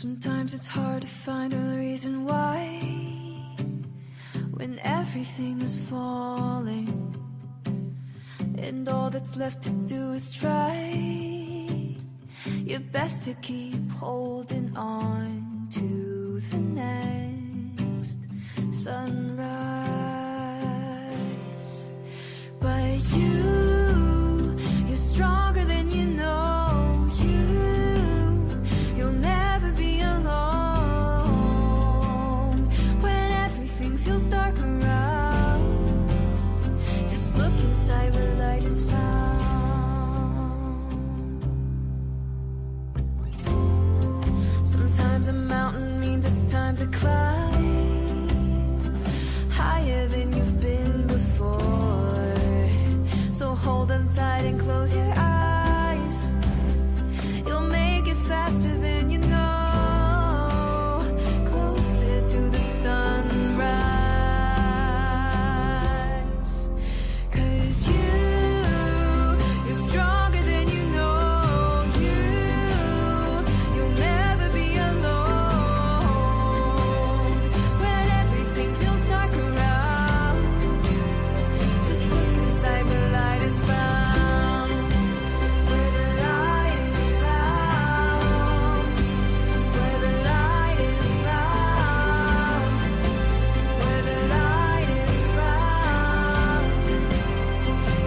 Sometimes it's hard to find a reason why, when everything is falling and all that's left to do is try your best to keep holding on to the next sunrise. But you're stronger than you know. You'll never be alone when everything feels dark around. Just look inside where light is found. Sometimes a mountain means it's time to climb higher than you've been before. So hold them tight and close your eyes. You'll make it faster than you know, closer to the sunrise. 'Cause you're stronger than you know. You'll never be alone when everything feels dark around. Just look inside where light is found. Where the light is found. Where the light is found. Where the light is found.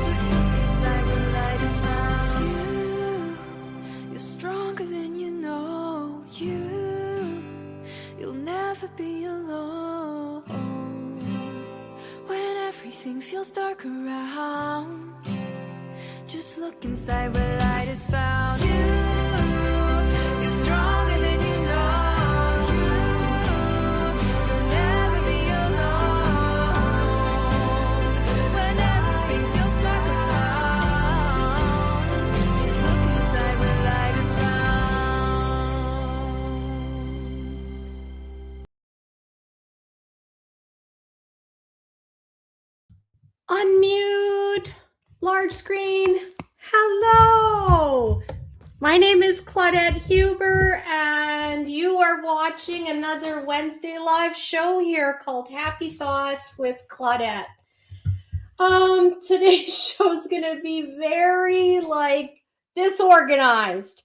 Just look inside where light is found. You're stronger than you know. You'll never be alone when everything feels dark around. Just look inside where light is found. You're stronger than you know. You'll never be alone when everything feels dark around. Just look inside where light is found. Unmute, large screen. Hello, my name is Claudette Huber, and you are watching another Wednesday live show here called Happy Thoughts with Claudette. Today's show is gonna be very disorganized.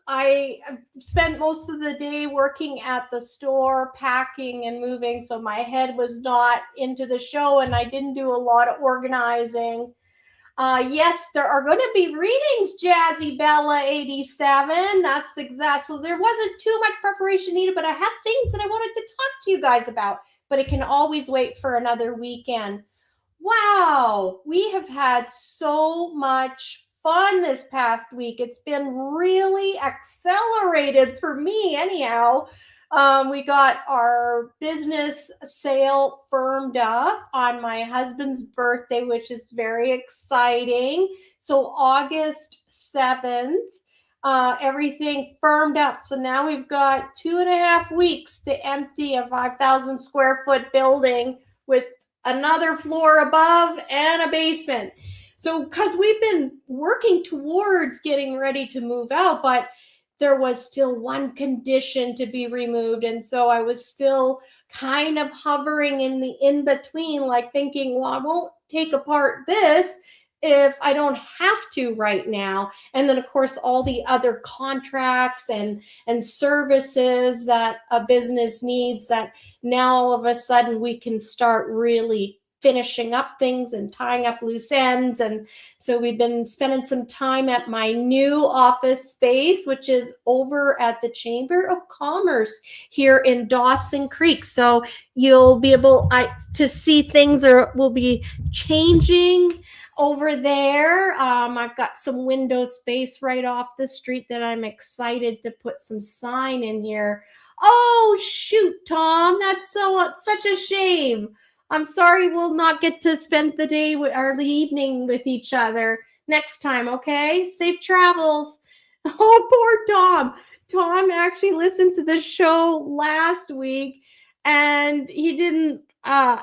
I spent most of the day working at the store, packing and moving, so my head was not into the show and I didn't do a lot of organizing. Yes, there are going to be readings, Jazzy Bella 87. That's exact. So there wasn't too much preparation needed, but I had things that I wanted to talk to you guys about, but it can always wait for another weekend. Wow, we have had so much fun this past week. It's been really accelerated for me anyhow. We got our business sale firmed up on my husband's birthday, which is very exciting. So August 7th, everything firmed up. So now we've got 2.5 weeks to empty a 5,000 square foot building with another floor above and a basement. So because we've been working towards getting ready to move out, but there was still one condition to be removed. And so I was still kind of hovering in the in-between, like thinking, well, I won't take apart this if I don't have to right now. And then, of course, all the other contracts and services that a business needs, that now all of a sudden we can start really finishing up things and tying up loose ends. And so we've been spending some time at my new office space, which is over at the Chamber of Commerce here in Dawson Creek. So you'll be able to see things will be changing over there. I've got some window space right off the street that I'm excited to put some sign in here. Oh, shoot, Tom, that's such a shame. I'm sorry we'll not get to spend the day or the evening with each other next time, okay? Safe travels. Oh, poor Tom. Tom actually listened to the show last week, and he didn't,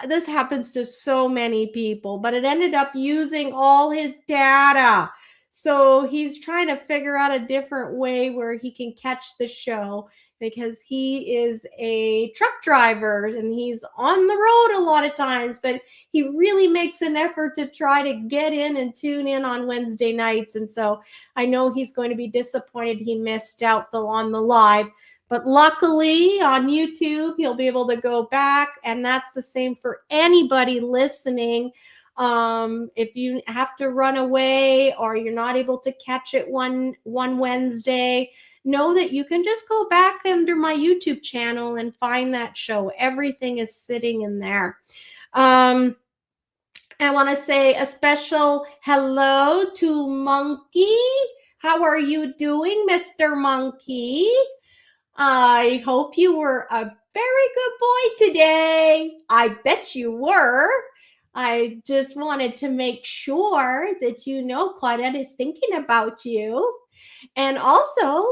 this happens to so many people, but it ended up using all his data. So he's trying to figure out a different way where he can catch the show, because he is a truck driver and he's on the road a lot of times, but he really makes an effort to try to get in and tune in on Wednesday nights. And so I know he's going to be disappointed he missed out on the live. But luckily on YouTube, he'll be able to go back, and that's the same for anybody listening. If you have to run away or you're not able to catch it one Wednesday, know that you can just go back under my YouTube channel and find that show. Everything is sitting in there. I want to say a special hello to Monkey. How are you doing, Mr. Monkey? I hope you were a very good boy today. I bet you were. I just wanted to make sure that you know Claudette is thinking about you. And also,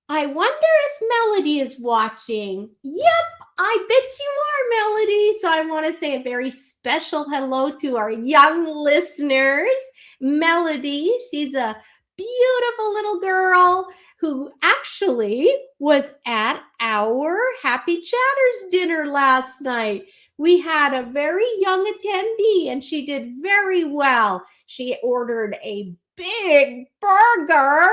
I wonder if Melody is watching. Yep, I bet you are, Melody. So I want to say a very special hello to our young listeners. Melody, she's a beautiful little girl who actually was at our Happy Chatters dinner last night. We had a very young attendee and she did very well. She ordered a big burger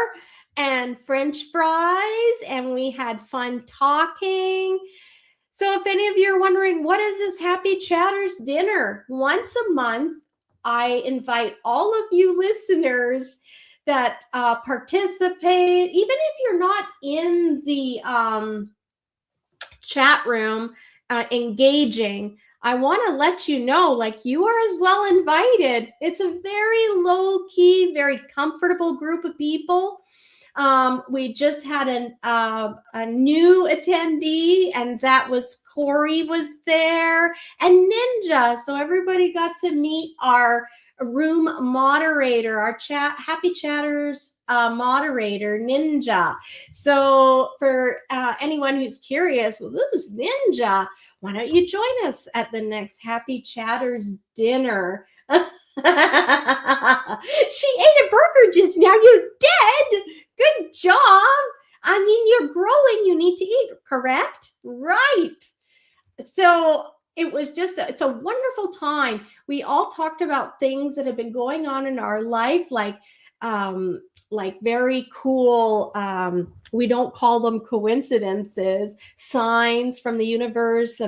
and French fries, and we had fun talking. So if any of you are wondering, what is this Happy Chatters dinner? Once a month, I invite all of you listeners that participate, even if you're not in the chat room engaging, I want to let you know, like, you are as well invited. It's a very low-key, very comfortable group of people. We just had a new attendee, and that was Corey was there, and Ninja. So everybody got to meet our room moderator, our Happy Chatters moderator, Ninja. So for anyone who's curious, well, who's Ninja? Why don't you join us at the next Happy Chatters dinner? She ate a burger just now. You're dead. Good job. I mean, you're growing. You need to eat, correct? Right. So it was just, it's a wonderful time. We all talked about things that have been going on in our life, like very cool, we don't call them coincidences, signs from the universe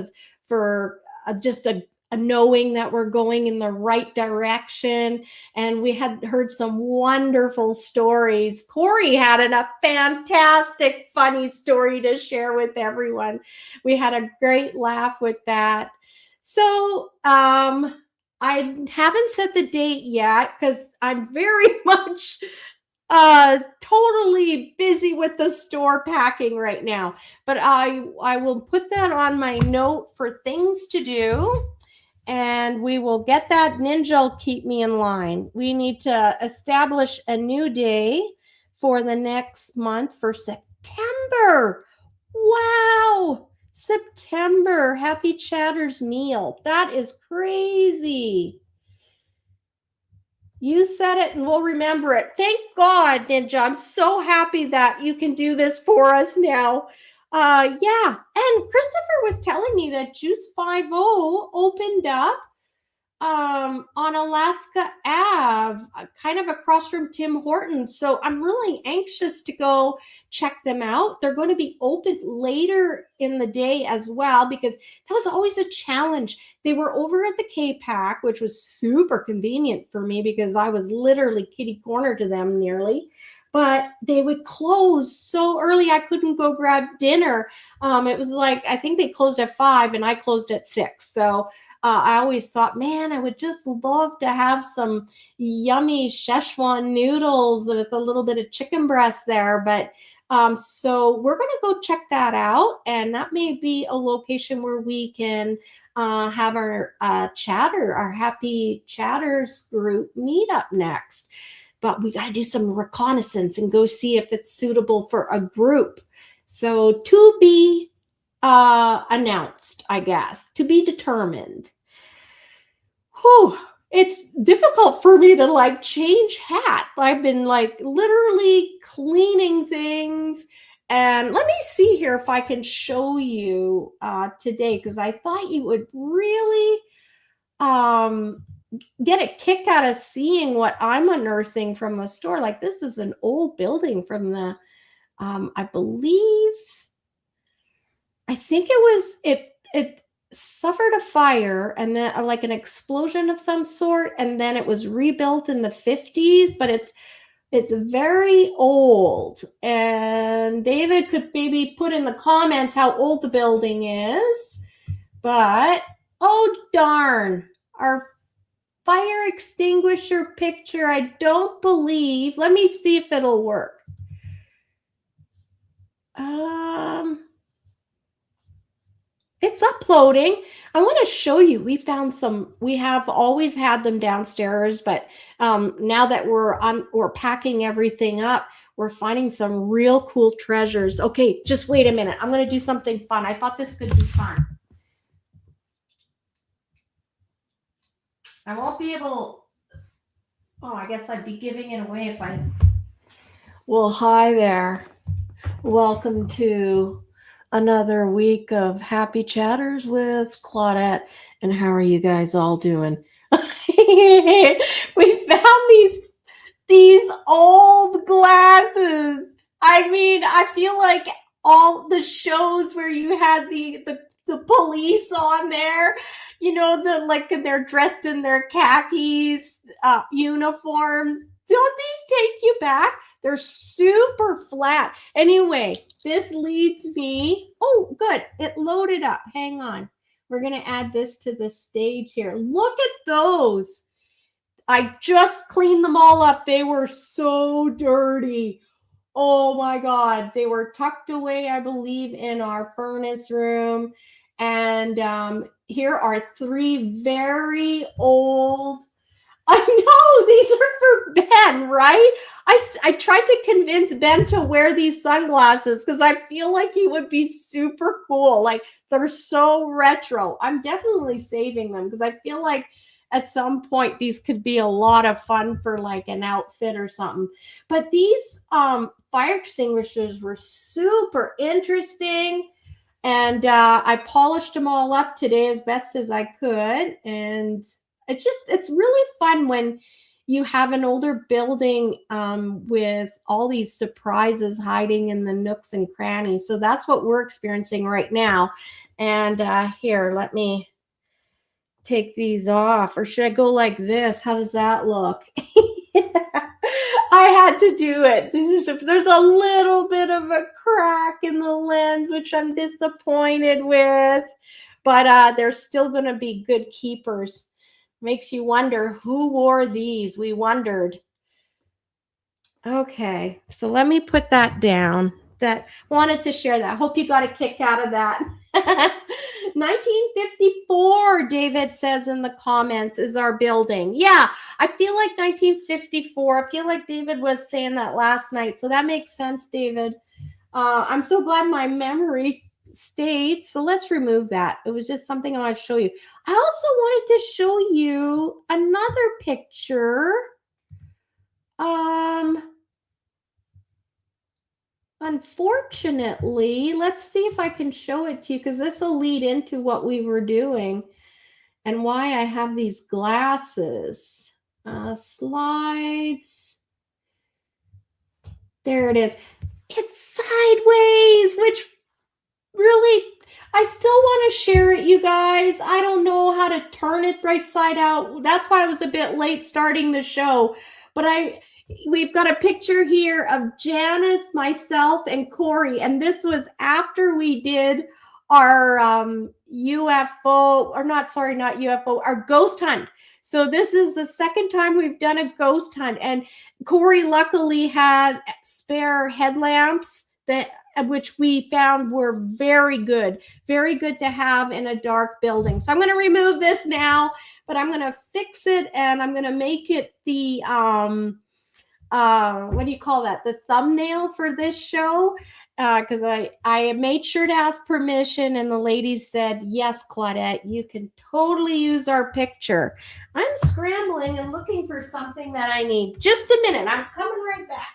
for just a knowing that we're going in the right direction. And we had heard some wonderful stories. Corey had a fantastic, funny story to share with everyone. We had a great laugh with that. So I haven't set the date yet because I'm very much totally busy with the store packing right now. But I will put that on my note for things to do. And we will get that. Ninja will keep me in line. We need to establish a new day for the next month for September. Wow. September. Happy Chatters meal. That is crazy. You said it and we'll remember it. Thank God, Ninja. I'm so happy that you can do this for us now. Yeah. And Christopher was telling me that Juice 50 opened up on Alaska Ave, kind of across from Tim Hortons. So I'm really anxious to go check them out. They're going to be open later in the day as well, because that was always a challenge. They were over at the K-Pack, which was super convenient for me because I was literally kitty corner to them nearly. But they would close so early, I couldn't go grab dinner. It was like, I think they closed at 5 and I closed at 6. So I always thought, man, I would just love to have some yummy Szechuan noodles with a little bit of chicken breast there. But so we're going to go check that out. And that may be a location where we can have our our Happy Chatters group meet up next. But we got to do some reconnaissance and go see if it's suitable for a group. So to be announced, I guess, to be determined. Whew. it's difficult for me to like change hat. I've been like literally cleaning things. And let me see here if I can show you today, because I thought you would really get a kick out of seeing what I'm unearthing from the store. Like this is an old building from the, I think it suffered a fire and then like an explosion of some sort, and then it was rebuilt in the 50s, but it's very old. And David could maybe put in the comments how old the building is. But oh darn, our fire extinguisher picture, I don't believe. Let me see if it'll work. It's uploading. I want to show you. We found some. We have always had them downstairs, but now that we're packing everything up, we're finding some real cool treasures. Okay, just wait a minute. I'm going to do something fun. I thought this could be fun. I won't be able. Oh, I guess I'd be giving it away if I. Well, hi there. Welcome to another week of Happy Chatters with Claudette. And how are you guys all doing? We found these old glasses. I mean, I feel like all the shows where you had the police on there, you know, they're dressed in their khakis uniforms. Don't these take you back? They're super flat. Anyway, this leads me. Oh, good. It loaded up. Hang on. We're going to add this to the stage here. Look at those. I just cleaned them all up. They were so dirty. Oh my God. They were tucked away, I believe, in our furnace room. And here are 3 very old. I know, these are for Ben, right? I tried to convince Ben to wear these sunglasses because I feel like he would be super cool. Like they're so retro. I'm definitely saving them because I feel like at some point these could be a lot of fun for like an outfit or something. But these fire extinguishers were super interesting. And I polished them all up today as best as I could. And it's really fun when you have an older building with all these surprises hiding in the nooks and crannies. So that's what we're experiencing right now. And here, let me take these off. Or should I go like this? How does that look? I had to do it. There's a little bit of a crack in the lens, which I'm disappointed with. But they're still going to be good keepers. Makes you wonder who wore these. We wondered. Okay, so let me put that down. That wanted to share that. Hope you got a kick out of that. 1954, David says in the comments, is our building. Yeah, I feel like 1954. I feel like David was saying that last night. So that makes sense, David. I'm so glad my memory stayed. So let's remove that. It was just something I want to show you. I also wanted to show you another picture. Unfortunately, let's see if I can show it to you because this will lead into what we were doing and why I have these glasses. Slides. There it is. It's sideways, which really, I still want to share it, you guys. I don't know how to turn it right side out. That's why I was a bit late starting the show. But we've got a picture here of Janice, myself, and Corey. And this was after we did our UFO, or not UFO, our ghost hunt. So this is the second time we've done a ghost hunt. And Corey luckily had spare headlamps which we found were very good to have in a dark building. So I'm going to remove this now, but I'm going to fix it and I'm going to make it the, what do you call that? The thumbnail for this show. because I made sure to ask permission, and the ladies said, yes, Claudette, you can totally use our picture. I'm scrambling and looking for something that I need. Just a minute. I'm coming right back.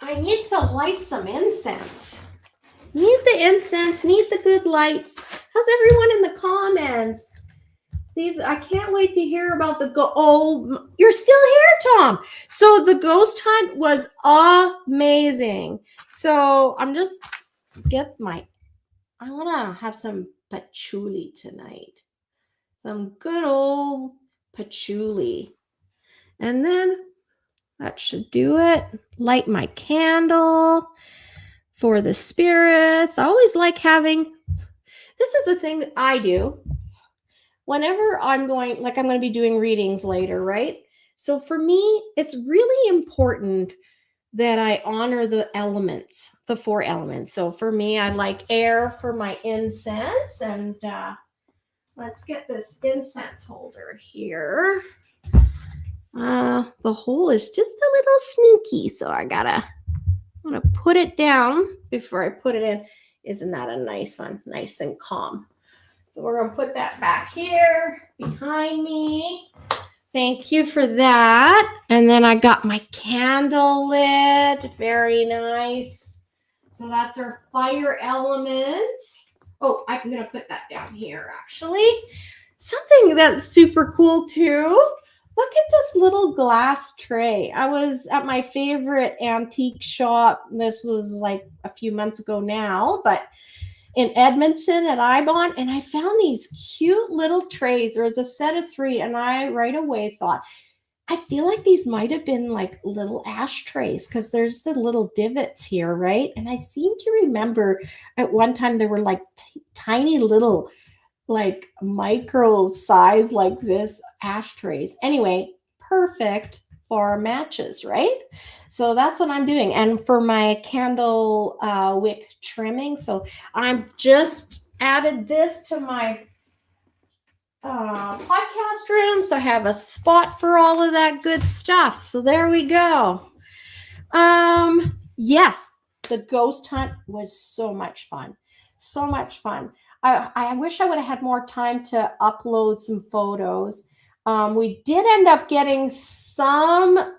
I need to light some incense. Need the incense, need the good lights. How's everyone in the comments? I can't wait to hear about oh, you're still here, Tom. So the ghost hunt was amazing. So I'm just I want to have some patchouli tonight. Some good old patchouli. And then that should do it. Light my candle for the spirits. I always like having, this is a thing that I do. Whenever I'm going to be doing readings later, right? So for me, it's really important that I honor the elements, the 4 elements. So for me, I like air for my incense. And let's get this incense holder here. The hole is just a little sneaky, so I want to put it down before I put it in. Isn't that a nice one? Nice and calm. So we're going to put that back here behind me. Thank you for that. And then I got my candle lit. Very nice. So that's our fire element. Oh, I'm going to put that down here, actually. Something that's super cool, too. Look at this little glass tray. I was at my favorite antique shop. This was like a few months ago now, but in Edmonton at Ibon, and I found these cute little trays. There was a set of 3, and I right away thought, I feel like these might have been like little ashtrays because there's the little divots here, right? And I seem to remember at one time there were like tiny little, like micro size like this ashtrays. Anyway, perfect for matches, right? So that's what I'm doing. And for my candle wick trimming, so I'm just added this to my podcast room, so I have a spot for all of that good stuff. So there we go. Yes, the ghost hunt was so much fun. So much fun. I wish I would have had more time to upload some photos. We did end up getting some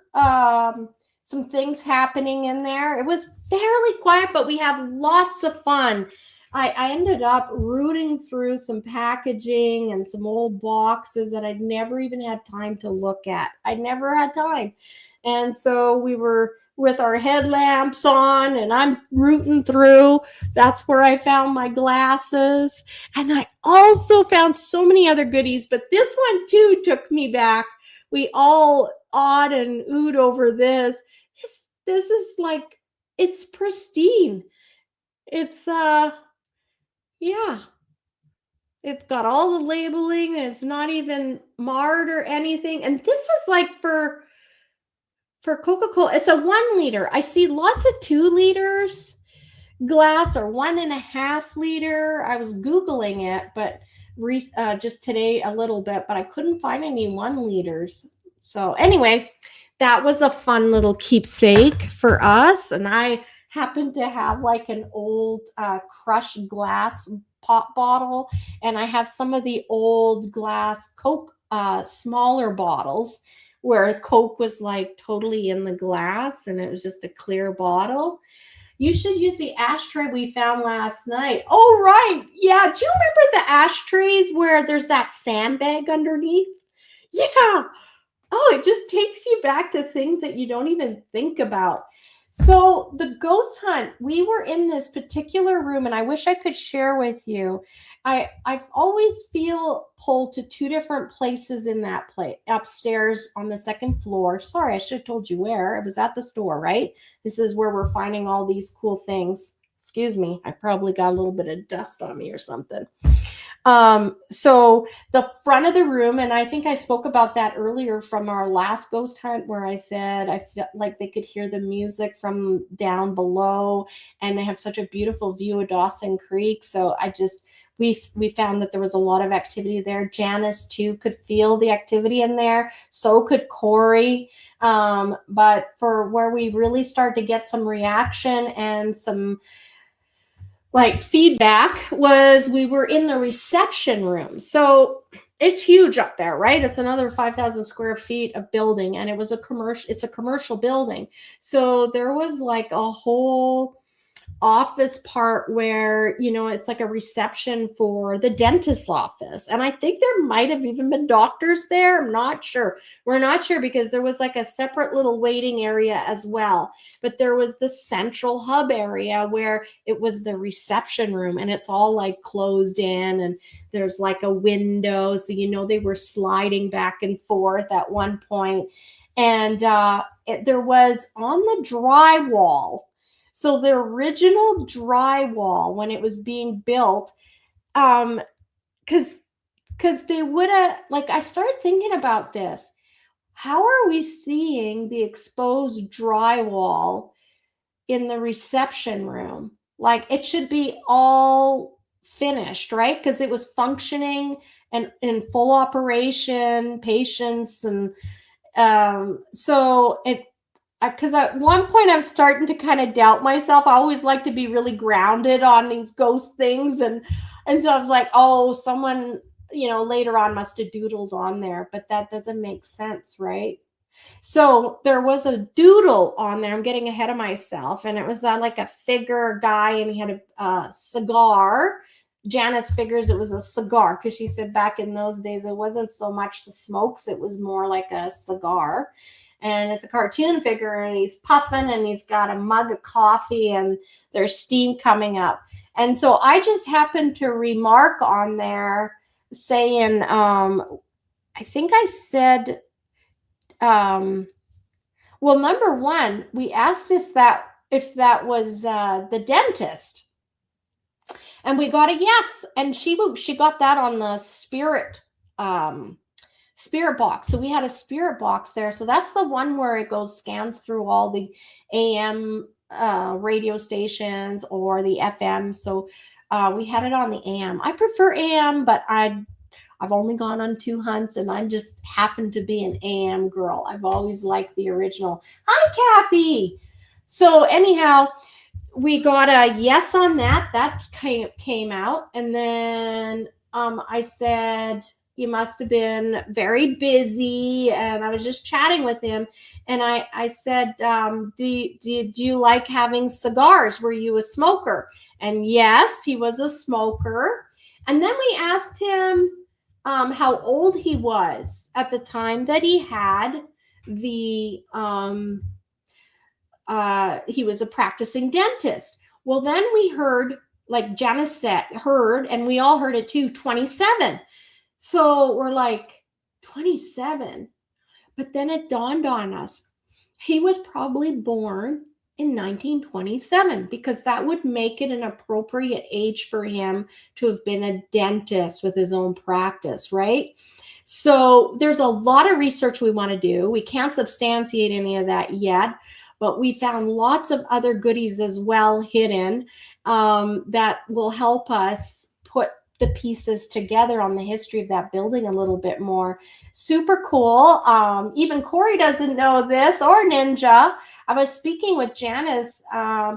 things happening in there. It was fairly quiet, but we had lots of fun. I ended up rooting through some packaging and some old boxes that I'd never even had time to look at. I never had time. And so we were with our headlamps on, and I'm rooting through. That's where I found my glasses. And I also found so many other goodies, but this one too took me back. We all awed and oohed over this. This is like, it's pristine. It's, yeah. It's got all the labeling. It's not even marred or anything. And this was like for Coca-Cola, it's a 1 liter. I see lots of 2 liters glass or 1.5 liter. I was Googling it, but just today a little bit, but I couldn't find any 1 liters. So anyway, that was a fun little keepsake for us. And I happened to have like an old crushed glass pop bottle, and I have some of the old glass Coke smaller bottles where Coke was like totally in the glass and it was just a clear bottle. You should use the ashtray we found last night. Oh, right. Yeah. Do you remember the ashtrays where there's that sandbag underneath? Yeah. Oh, it just takes you back to things that you don't even think about. So the ghost hunt, we were in this particular room, and I wish I could share with you. I've always feel pulled to 2 different places in that place. Upstairs on the 2nd floor. Sorry, I should have told you where. It was at the store, right? This is where we're finding all these cool things. Excuse me. I probably got a little bit of dust on me or something. So the front of the room, and I think I spoke about that earlier from our last ghost hunt where I said I felt like they could hear the music from down below, and they have such a beautiful view of Dawson Creek. So we found that there was a lot of activity there. Janice too could feel the activity in there. So could Corey. But for where we really started to get some reaction and some like feedback was we were in the reception room. So it's huge up there, right? It's another 5,000 square feet of building, and it's a commercial building. So there was like a whole office part where, it's like a reception for the dentist's office. And I think there might have even been doctors there. I'm not sure. We're not sure because there was like a separate little waiting area as well. But there was the central hub area where it was the reception room, and it's all like closed in, and there's like a window. So, they were sliding back and forth at one point. And there was on the drywall. So the original drywall, when it was being built, because they would have, like, I started thinking about this. How are we seeing the exposed drywall in the reception room? Like, it should be all finished, right? Because it was functioning and in full operation, patients, and so it. Because at one point I was starting to kind of doubt myself. I always like to be really grounded on these ghost things. And so I was like, oh, someone, later on must have doodled on there. But that doesn't make sense, right? So there was a doodle on there. I'm getting ahead of myself. And it was like a figure guy, and he had a cigar. Janice figures it was a cigar because she said back in those days it wasn't so much the smokes. It was more like a cigar. And it's a cartoon figure, and he's puffing, and he's got a mug of coffee, and there's steam coming up. And so I just happened to remark on there saying, I think I said, well, number one, we asked if that was the dentist, and we got a yes. And she got that on the spirit box. So we had a spirit box there. So that's the one where it scans through all the AM radio stations or the FM. So we had it on the AM. I prefer AM, but I've only gone on 2 hunts, and I just happen to be an AM girl. I've always liked the original. Hi, Kathy. So anyhow, we got a yes on that. That came out. And then I said, you must have been very busy. And I was just chatting with him. And I said, do you like having cigars? Were you a smoker? And yes, he was a smoker. And then we asked him how old he was at the time that he had the, he was a practicing dentist. Well, then we heard, like Janice heard, and we all heard it too, 27. So we're like, 27. But then it dawned on us, he was probably born in 1927, because that would make it an appropriate age for him to have been a dentist with his own practice, right? So there's a lot of research we want to do. We can't substantiate any of that yet, but we found lots of other goodies as well hidden that will help us put the pieces together on the history of that building a little bit more. Super cool. Even Corey doesn't know this, or Ninja. I was speaking with Janice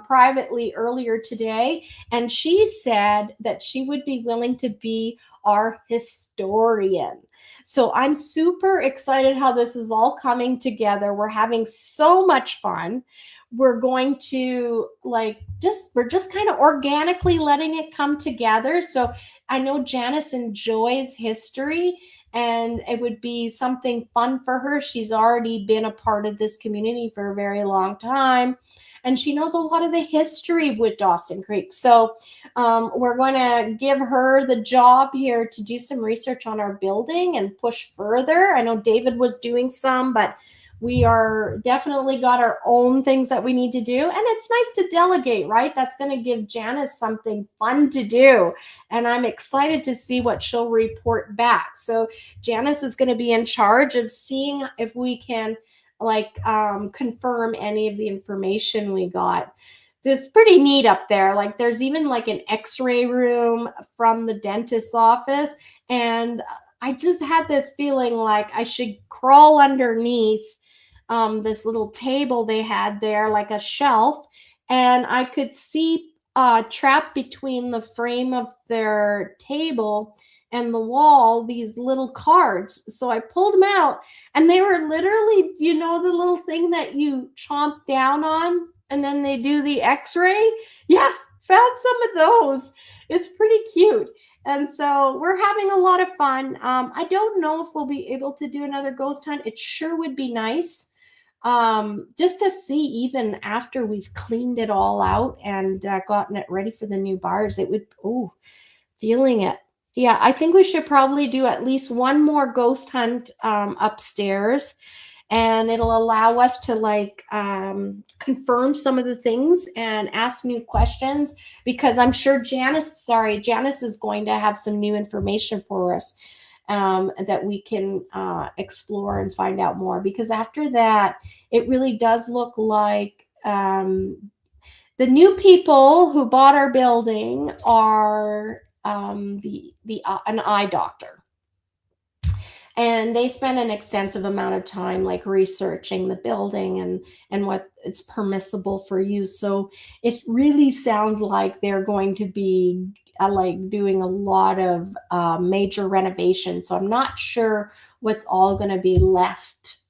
privately earlier today, and she said that she would be willing to be our historian. So I'm super excited how this is all coming together. We're having so much fun. We're going to we're just kind of organically letting it come together. So I know Janice enjoys history, and it would be something fun for her. She's already been a part of this community for a very long time, and she knows a lot of the history with Dawson Creek. So we're going to give her the job here to do some research on our building and push further. I know David was doing some, but We are definitely got our own things that we need to do. And it's nice to delegate, right? That's going to give Janice something fun to do. And I'm excited to see what she'll report back. So Janice is going to be in charge of seeing if we can confirm any of the information we got. It's pretty neat up there. Like there's even like an x-ray room from the dentist's office. And I just had this feeling like I should crawl underneath this little table they had there, like a shelf, and I could see trapped between the frame of their table and the wall these little cards. So I pulled them out, and they were literally, you know, the little thing that you chomp down on and then they do the x-ray. Yeah, found some of those. It's pretty cute. And so we're having a lot of fun. I don't know if we'll be able to do another ghost hunt. It sure would be nice just to see, even after we've cleaned it all out and gotten it ready for the new bars. It would, feeling it. Yeah, I think we should probably do at least one more ghost hunt upstairs. And it'll allow us to confirm some of the things and ask new questions, because I'm sure Janice is going to have some new information for us that we can explore and find out more. Because after that, it really does look like the new people who bought our building are an eye doctor. And they spend an extensive amount of time researching the building and what it's permissible for use. So it really sounds like they're going to be doing a lot of major renovations. So I'm not sure what's all going to be left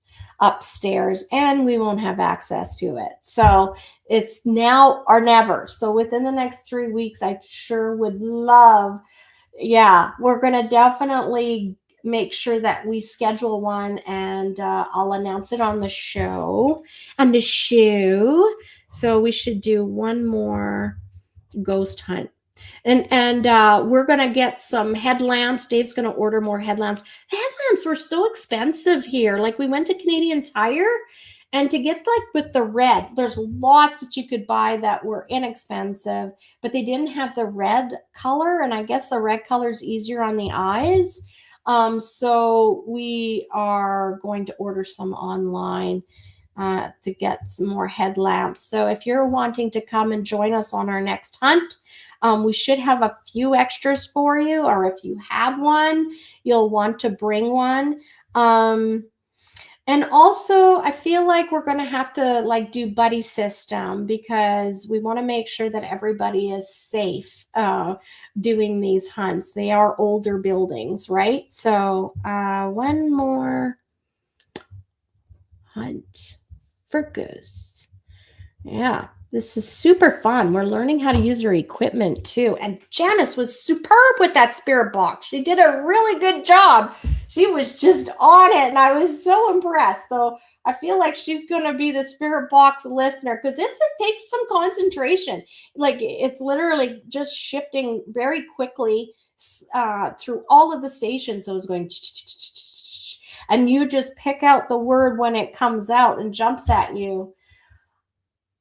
upstairs, and we won't have access to it. So it's now or never. So within the next 3 weeks, I sure would love, we're going to definitely make sure that we schedule one, and I'll announce it on the show. So we should do one more ghost hunt. And we're going to get some headlamps. Dave's going to order more headlamps. The headlamps were so expensive here. We went to Canadian Tire, and to get with the red, there's lots that you could buy that were inexpensive, but they didn't have the red color. And I guess the red color is easier on the eyes. So we are going to order some online to get some more headlamps. So if you're wanting to come and join us on our next hunt, we should have a few extras for you, or if you have one, you'll want to bring one. And also, I feel like we're going to have to do buddy system, because we want to make sure that everybody is safe doing these hunts. They are older buildings, right? So one more hunt for goose. Yeah, this is super fun. We're learning how to use her equipment too. And Janice was superb with that spirit box. She did a really good job. She was just on it, and I was so impressed. So I feel like she's going to be the spirit box listener, because it takes some concentration. It's literally just shifting very quickly through all of the stations. So it's going, and you just pick out the word when it comes out and jumps at you.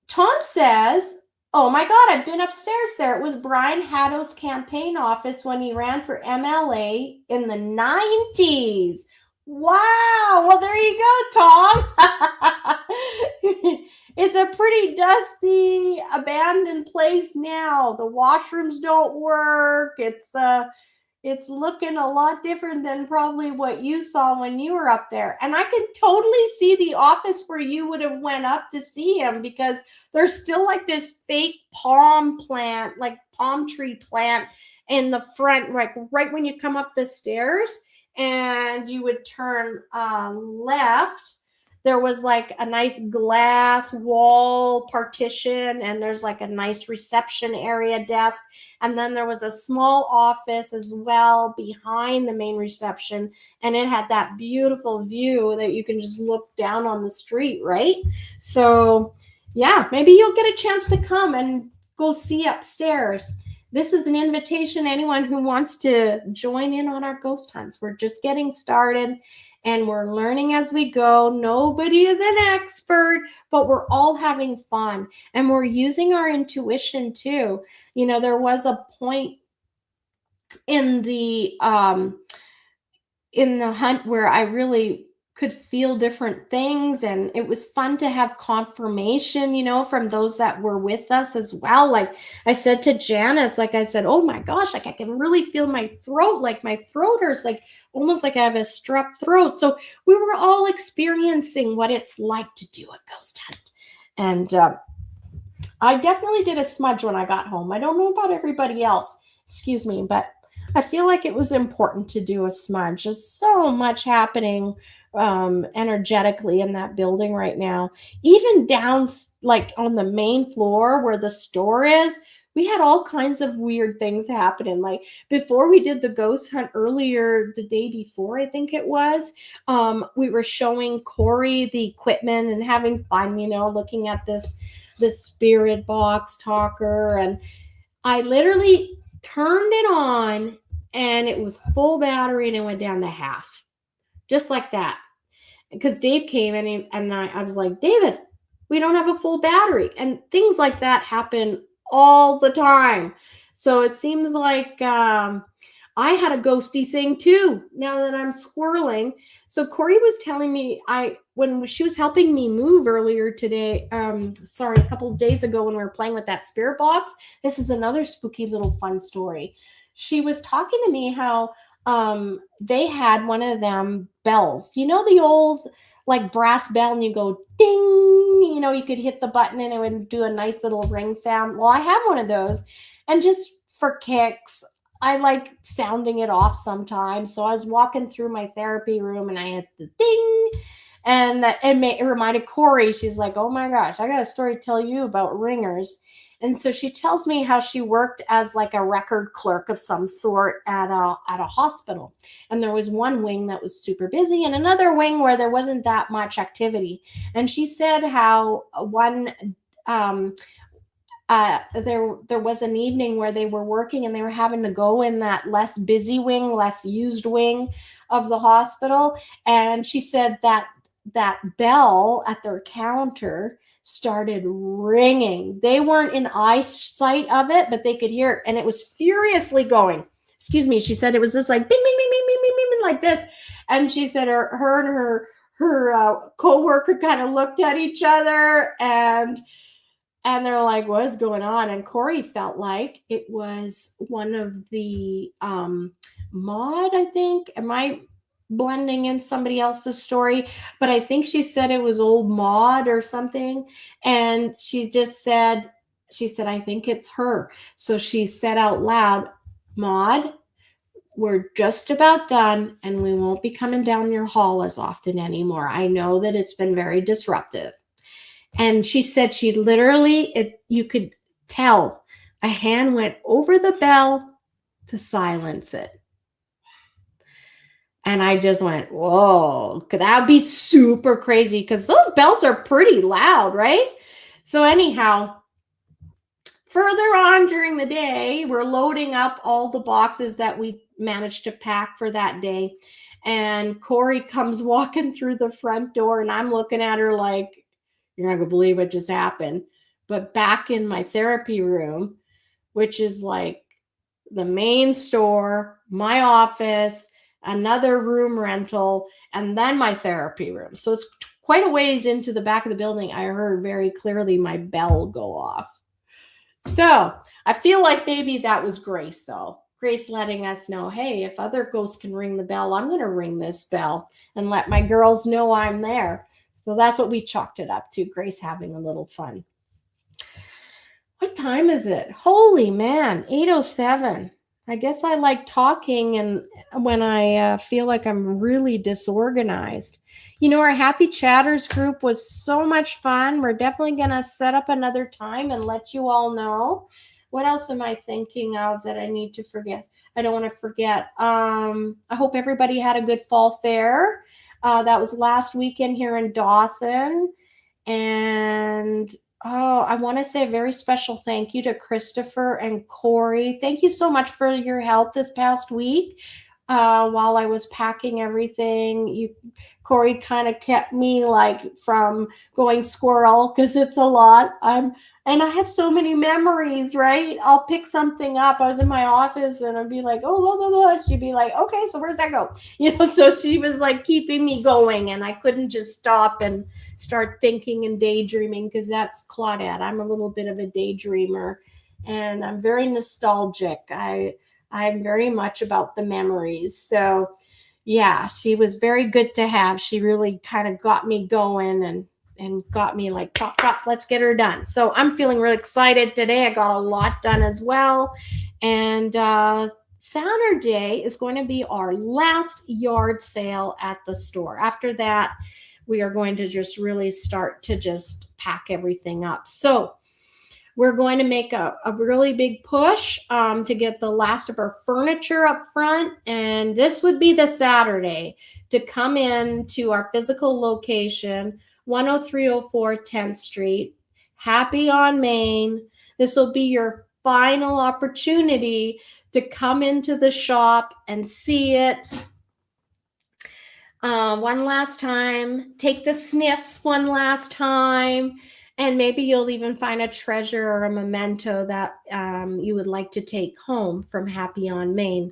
Tom says, oh my God, I've been upstairs there. It was Brian Haddow's campaign office when he ran for MLA in the 90s. Wow. Well, there you go, Tom. It's a pretty dusty, abandoned place now. The washrooms don't work. It's looking a lot different than probably what you saw when you were up there. And I can totally see the office where you would have went up to see him, because there's still this fake palm plant, palm tree plant in the front, right when you come up the stairs, and you would turn left. There was a nice glass wall partition, and there's a nice reception area desk. And then there was a small office as well behind the main reception. And it had that beautiful view that you can just look down on the street, right? So yeah, maybe you'll get a chance to come and go see upstairs. this is an invitation to anyone who wants to join in on our ghost hunts. We're just getting started and we're learning as we go. Nobody is an expert, but we're all having fun and we're using our intuition too. You know, there was a point in the hunt where I really could feel different things, and it was fun to have confirmation, you know, from those that were with us as well. Like I said to Janice, like I said, oh my gosh, like I can really feel my throat, like my throat hurts, like almost like I have a strep throat. So we were all experiencing what it's like to do a ghost hunt. And I definitely did a smudge when I got home. I don't know about everybody else, excuse me, but I feel like it was important to do a smudge. There's so much happening energetically in that building right now. Even down like on the main floor where the store is, we had all kinds of weird things happening. Like before we did the ghost hunt earlier, the day before, I think it was, we were showing Corey the equipment and having fun, you know, looking at this spirit box talker. And I literally turned it on and it was full battery and it went down to half. Just like that. Because Dave came and I was like, David, we don't have a full battery. And things like that happen all the time. So it seems like I had a ghosty thing too, now that I'm swirling. So Corey was telling me, when she was helping me move earlier today, a couple of days ago when we were playing with that spirit box, this is another spooky little fun story. She was talking to me how they had one of them bells, you know, the old like brass bell, and you go ding, you know, you could hit the button and it would do a nice little ring sound. Well, I have one of those, and just for kicks, I like sounding it off sometimes. So I was walking through my therapy room and I hit the ding, and it reminded Corey. She's like, oh my gosh, I got a story to tell you about ringers. And so she tells me how she worked as like a record clerk of some sort at a hospital. And there was one wing that was super busy and another wing where there wasn't that much activity. And she said how one there was an evening where they were working and they were having to go in that less busy wing, less used wing of the hospital. And she said that bell at their counter started ringing. They weren't in eyesight of it, but they could hear it, and it was furiously going. Excuse me. She said it was just like bing, bing, bing, bing, bing, bing, bing, like this. And she said her and her co-worker kind of looked at each other and they're like, what is going on? And Corey felt like it was one of the Maud, I think. Am I blending in somebody else's story? But I think she said it was old Maud or something. And she said, I think it's her. So she said out loud, Maud, we're just about done and we won't be coming down your hall as often anymore. I know that it's been very disruptive. And she said she literally, you could tell a hand went over the bell to silence it. And I just went, whoa, that would be super crazy because those bells are pretty loud, right? So anyhow, further on during the day, we're loading up all the boxes that we managed to pack for that day. And Corey comes walking through the front door and I'm looking at her like, you're not going to believe what just happened. But back in my therapy room, which is like the main store, my office, another room rental, and then my therapy room. So it's quite a ways into the back of the building. I heard very clearly my bell go off. So I feel like maybe that was Grace, though. Grace letting us know, hey, if other ghosts can ring the bell, I'm going to ring this bell and let my girls know I'm there. So that's what we chalked it up to, Grace having a little fun. What time is it? Holy man, 8:07. I guess I like talking and when I feel like I'm really disorganized. You know, our Happy Chatters group was so much fun. We're definitely going to set up another time and let you all know. What else am I thinking of that I need to forget? I don't want to forget. I hope everybody had a good fall fair. That was last weekend here in Dawson. And Oh, I want to say a very special thank you to Christopher and Corey. Thank you so much for your help this past week. While I was packing everything, Corey kind of kept me like from going squirrel because it's a lot. And I have so many memories, right? I'll pick something up. I was in my office and I'd be like, oh, blah, blah, blah. She'd be like, okay, so where's that go? So she was like keeping me going and I couldn't just stop and start thinking and daydreaming because that's Claudette. I'm a little bit of a daydreamer and I'm very nostalgic. I'm very much about the memories. So yeah, she was very good to have. She really kind of got me going and got me like chop, let's get her done. So I'm feeling really excited today. I got a lot done as well. And Saturday is going to be our last yard sale at the store. After that, we are going to just really start to just pack everything up. So we're going to make a really big push to get the last of our furniture up front. And this would be the Saturday to come in to our physical location, 10304 10th Street, Happy on Main. This will be your final opportunity to come into the shop and see it one last time, take the sniffs one last time, and maybe you'll even find a treasure or a memento that you would like to take home from Happy on Main.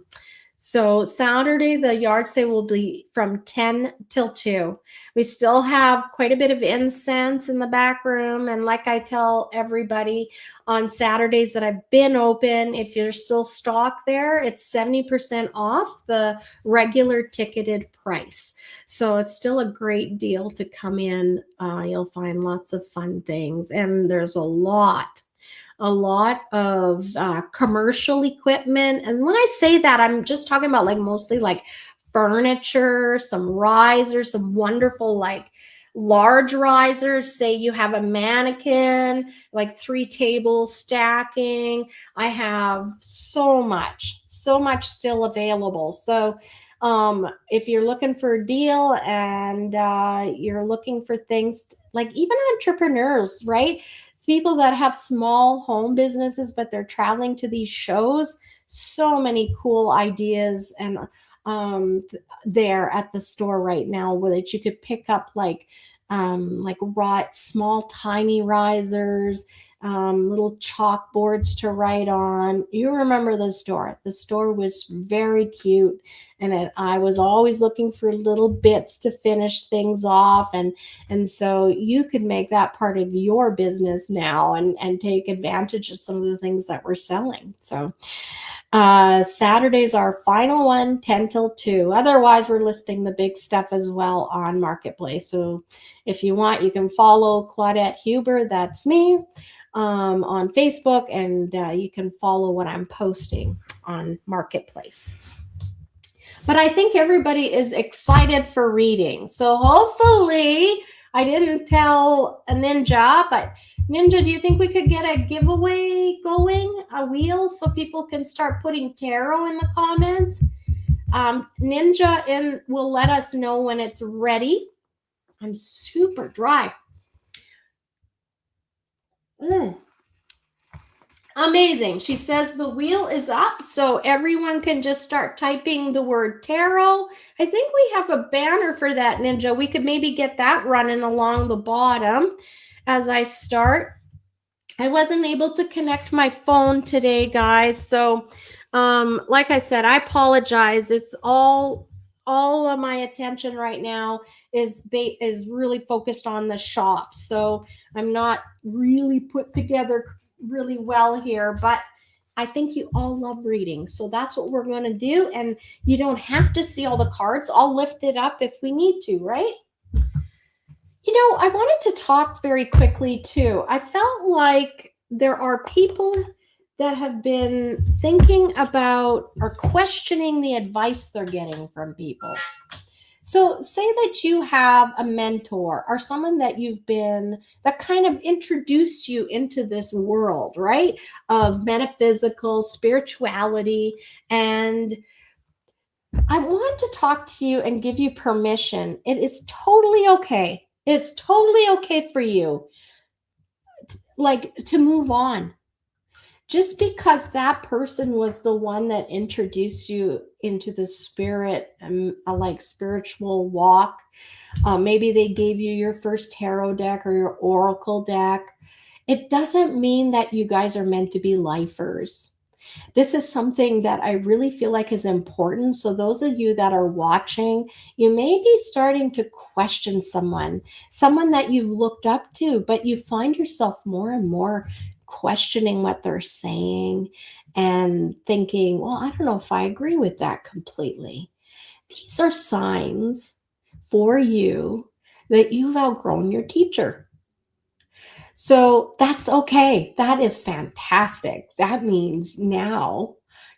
So Saturday, the yard sale will be from 10 till 2. We still have quite a bit of incense in the back room. And like I tell everybody on Saturdays that I've been open, if there's still stock there, it's 70% off the regular ticketed price. So it's still a great deal to come in. You'll find lots of fun things. And there's a lot of commercial equipment. And when I say that, I'm just talking about like mostly like furniture, some risers, some wonderful like large risers. Say you have a mannequin, like 3 tables stacking. I have so much still available. So if you're looking for a deal and you're looking for things like even entrepreneurs, right? People that have small home businesses, but they're traveling to these shows. So many cool ideas and there at the store right now where that you could pick up like small tiny risers, little chalkboards to write on. You remember the store. The store was very cute and I was always looking for little bits to finish things off. And so you could make that part of your business now and take advantage of some of the things that we're selling. So Saturday's our final one, 10 till 2. Otherwise, we're listing the big stuff as well on Marketplace. So if you want, you can follow Claudette Huber, that's me, on Facebook, and you can follow what I'm posting on Marketplace. But I think everybody is excited for reading. So hopefully, I didn't tell a Ninja, but Ninja, do you think we could get a giveaway going, a wheel, so people can start putting tarot in the comments? Ninja will let us know when it's ready. I'm super dry. Amazing. She says the wheel is up, so everyone can just start typing the word tarot. I think we have a banner for that, Ninja. We could maybe get that running along the bottom as I start. I wasn't able to connect my phone today, guys. So, like I said, I apologize. It's all of my attention right now is really focused on the shop. So I'm not really put together really well here, but I think you all love reading. So that's what we're going to do. And you don't have to see all the cards. I'll lift it up if we need to, right? You know, I wanted to talk very quickly too. I felt like there are people that have been thinking about or questioning the advice they're getting from people. So say that you have a mentor or someone that that kind of introduced you into this world, right? Of metaphysical spirituality. And I want to talk to you and give you permission. It is totally okay. It's totally okay for you like to move on. Just because that person was the one that introduced you into the spirit, like spiritual walk, maybe they gave you your first tarot deck or your oracle deck, it doesn't mean that you guys are meant to be lifers. This is something that I really feel like is important. So those of you that are watching, you may be starting to question someone that you've looked up to, but you find yourself more and more questioning what they're saying and thinking, well, I don't know if I agree with that completely. These are signs for you that you've outgrown your teacher. So that's okay. That is fantastic. That means now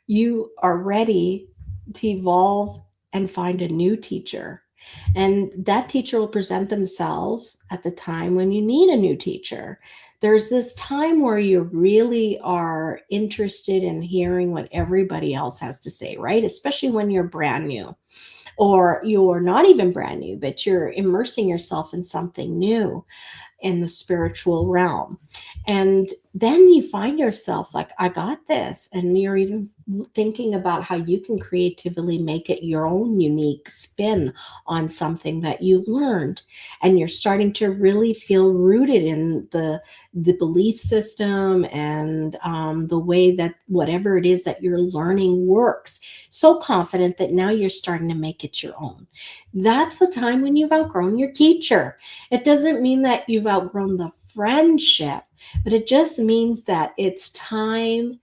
you are ready to evolve and find a new teacher. And that teacher will present themselves at the time when you need a new teacher. There's this time where you really are interested in hearing what everybody else has to say, right? Especially when you're brand new, or you're not even brand new, but you're immersing yourself in something new in the spiritual realm. And then you find yourself like, I got this. And you're even thinking about how you can creatively make it your own unique spin on something that you've learned. And you're starting to really feel rooted in the belief system and the way that whatever it is that you're learning works. So confident that now you're starting to make it your own. That's the time when you've outgrown your teacher. It doesn't mean that you've outgrown the friendship, but it just means that it's time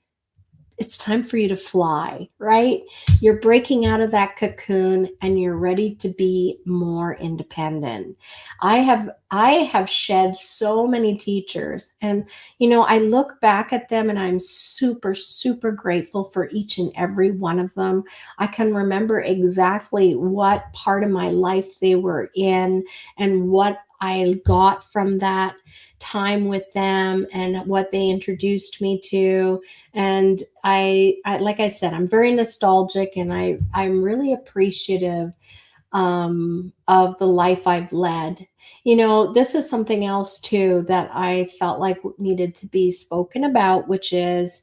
for you to fly, right? You're breaking out of that cocoon and you're ready to be more independent. I have shed so many teachers, and I look back at them and I'm super, super grateful for each and every one of them. I can remember exactly what part of my life they were in and what I got from that time with them and what they introduced me to. And I like I said, I'm very nostalgic, and I'm really appreciative of the life I've led. This is something else too that I felt like needed to be spoken about, which is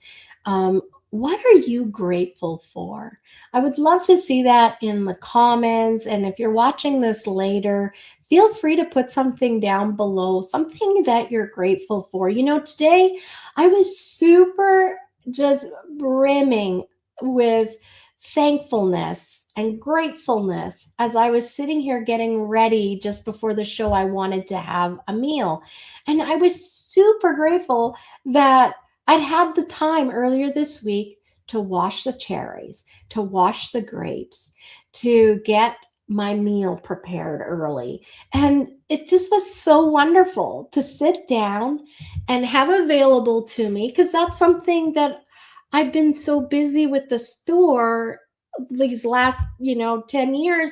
what are you grateful for? I would love to see that in the comments. And if you're watching this later, feel free to put something down below, something that you're grateful for. Today I was super just brimming with thankfulness and gratefulness as I was sitting here getting ready just before the show. I wanted to have a meal, and I was super grateful that I'd had the time earlier this week to wash the cherries, to wash the grapes, to get my meal prepared early. And it just was so wonderful to sit down and have available to me, because that's something that I've been so busy with the store these last, 10 years.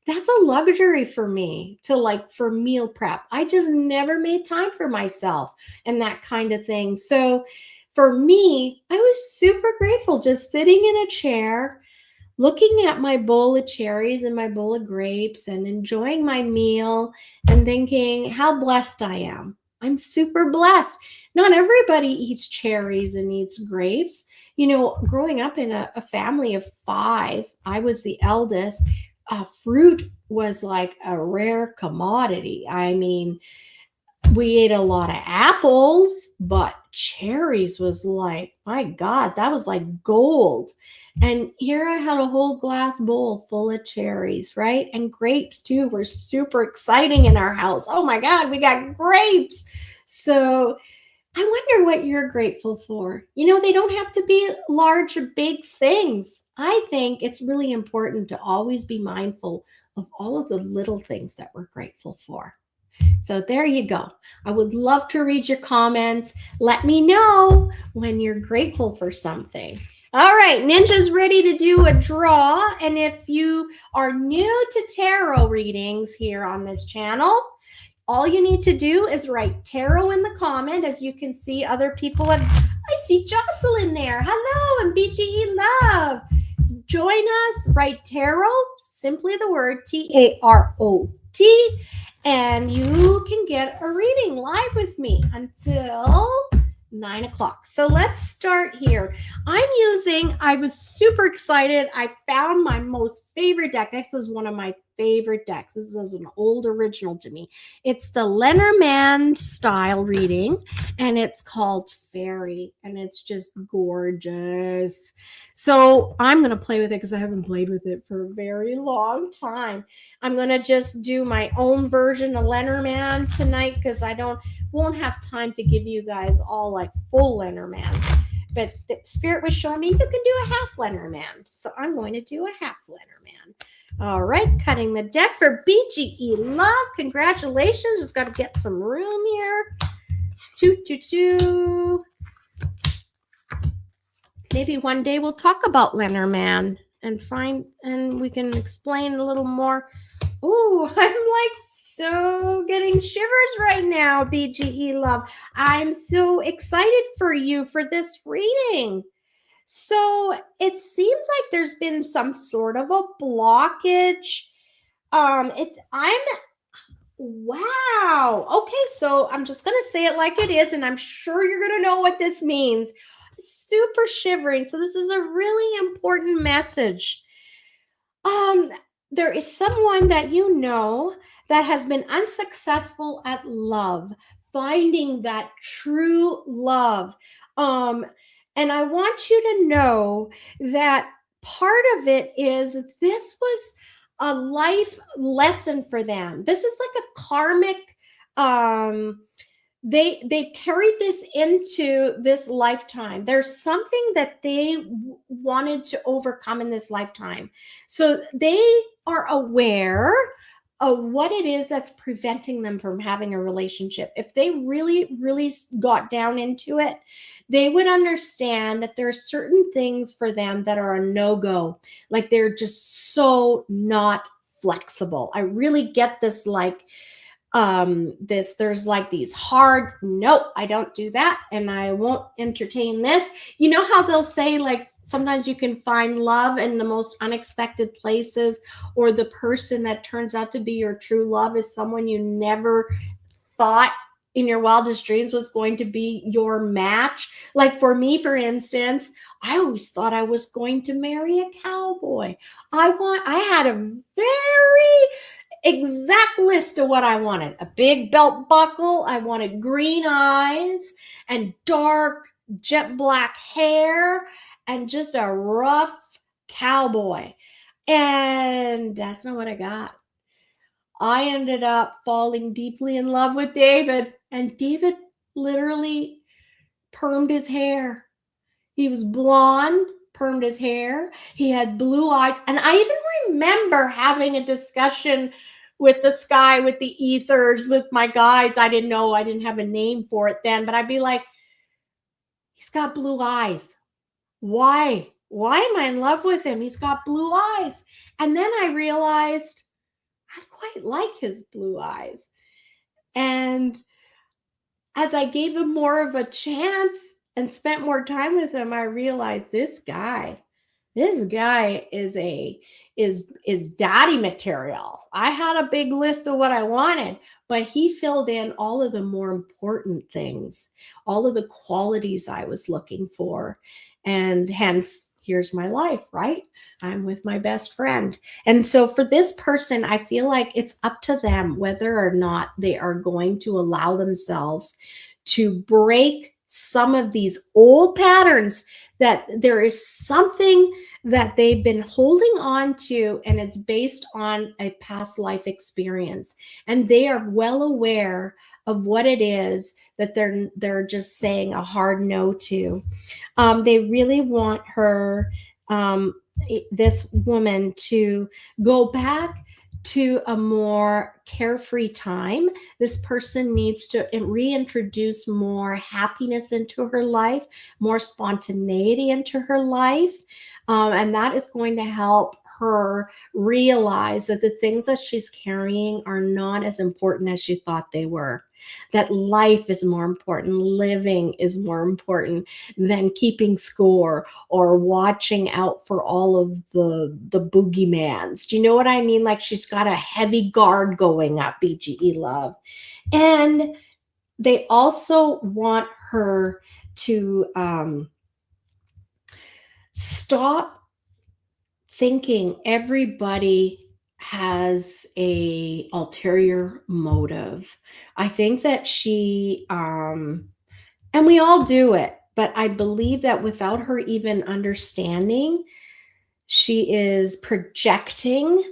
That's a luxury for me for meal prep. I just never made time for myself and that kind of thing. So for me, I was super grateful just sitting in a chair, looking at my bowl of cherries and my bowl of grapes and enjoying my meal and thinking how blessed I am. I'm super blessed. Not everybody eats cherries and eats grapes. Growing up in a family of 5, I was the eldest. Fruit was like a rare commodity. I mean, we ate a lot of apples, but cherries was like, my God, that was like gold. And here I had a whole glass bowl full of cherries, right? And grapes too were super exciting in our house. Oh my God, we got grapes. So I wonder what you're grateful for. They don't have to be large or big things. I think it's really important to always be mindful of all of the little things that we're grateful for. So there you go. I would love to read your comments. Let me know when you're grateful for something. All right, Ninja's ready to do a draw. And if you are new to tarot readings here on this channel, all you need to do is write tarot in the comment. As you can see, other people have, I see Jocelyn there. Hello, and BGE Love. Join us, write tarot, simply the word Tarot. and you can get a reading live with me until 9 o'clock. So let's start here. I was super excited. I found my most favorite deck. This is one of my favorite decks. This is an old original to me. It's the Lenormand style reading, and it's called Fairy, and it's just gorgeous. So I'm going to play with it because I haven't played with it for a very long time. I'm going to just do my own version of Lenormand tonight because won't have time to give you guys all like full Lenormand. But the Spirit was showing me you can do a half Lenormand. So I'm going to do a half Lenormand. All right, cutting the deck for BGE Love. Congratulations. Just got to get some room here. 2. Maybe one day we'll talk about Lenormand and we can explain a little more. Oh, I'm like so getting shivers right now, BGE Love. I'm so excited for you for this reading. So it seems like there's been some sort of a blockage. Wow. Okay, so I'm just going to say it like it is, and I'm sure you're going to know what this means. I'm super shivering. So this is a really important message. There is someone that you know that has been unsuccessful at love, finding that true love. And I want you to know that part of it is this was a life lesson for them. This is like a karmic, they carried this into this lifetime. There's something that they wanted to overcome in this lifetime. So they are aware of what it is that's preventing them from having a relationship. If they really, really got down into it, they would understand that there are certain things for them that are a no-go. Like they're just so not flexible. I really get this, like, there's like these hard, no, I don't do that, and I won't entertain this. You know how they'll say, like, sometimes you can find love in the most unexpected places, or the person that turns out to be your true love is someone you never thought in your wildest dreams was going to be your match. Like for me, for instance, I always thought I was going to marry a cowboy. I had a very exact list of what I wanted. A big belt buckle. I wanted green eyes and dark jet black hair and just a rough cowboy. And that's not what I got. I ended up falling deeply in love with David, and David literally permed his hair. He was blonde, permed his hair. He had blue eyes. And I even remember having a discussion with the sky, with the ethers, with my guides. I didn't have a name for it then, but I'd be like, he's got blue eyes. Why? Why am I in love with him? He's got blue eyes. And then I realized I quite like his blue eyes. And as I gave him more of a chance and spent more time with him, I realized this guy is daddy material. I had a big list of what I wanted, but he filled in all of the more important things, all of the qualities I was looking for. And hence, here's my life, right? I'm with my best friend. And so for this person, I feel like it's up to them whether or not they are going to allow themselves to break some of these old patterns, that there is something that they've been holding on to, and it's based on a past life experience. And they are well aware of what it is that they're just saying a hard no to. They really want her, this woman, to go back to a more carefree time. This person needs to reintroduce more happiness into her life, more spontaneity into her life. And that is going to help her realize that the things that she's carrying are not as important as she thought they were. That life is more important, living is more important than keeping score or watching out for all of the boogeymans. Do you know what I mean? Like she's got a heavy guard going up, BGE love. And they also want her to stop thinking everybody has a ulterior motive. I think that she, and we all do it, but I believe that without her even understanding, she is projecting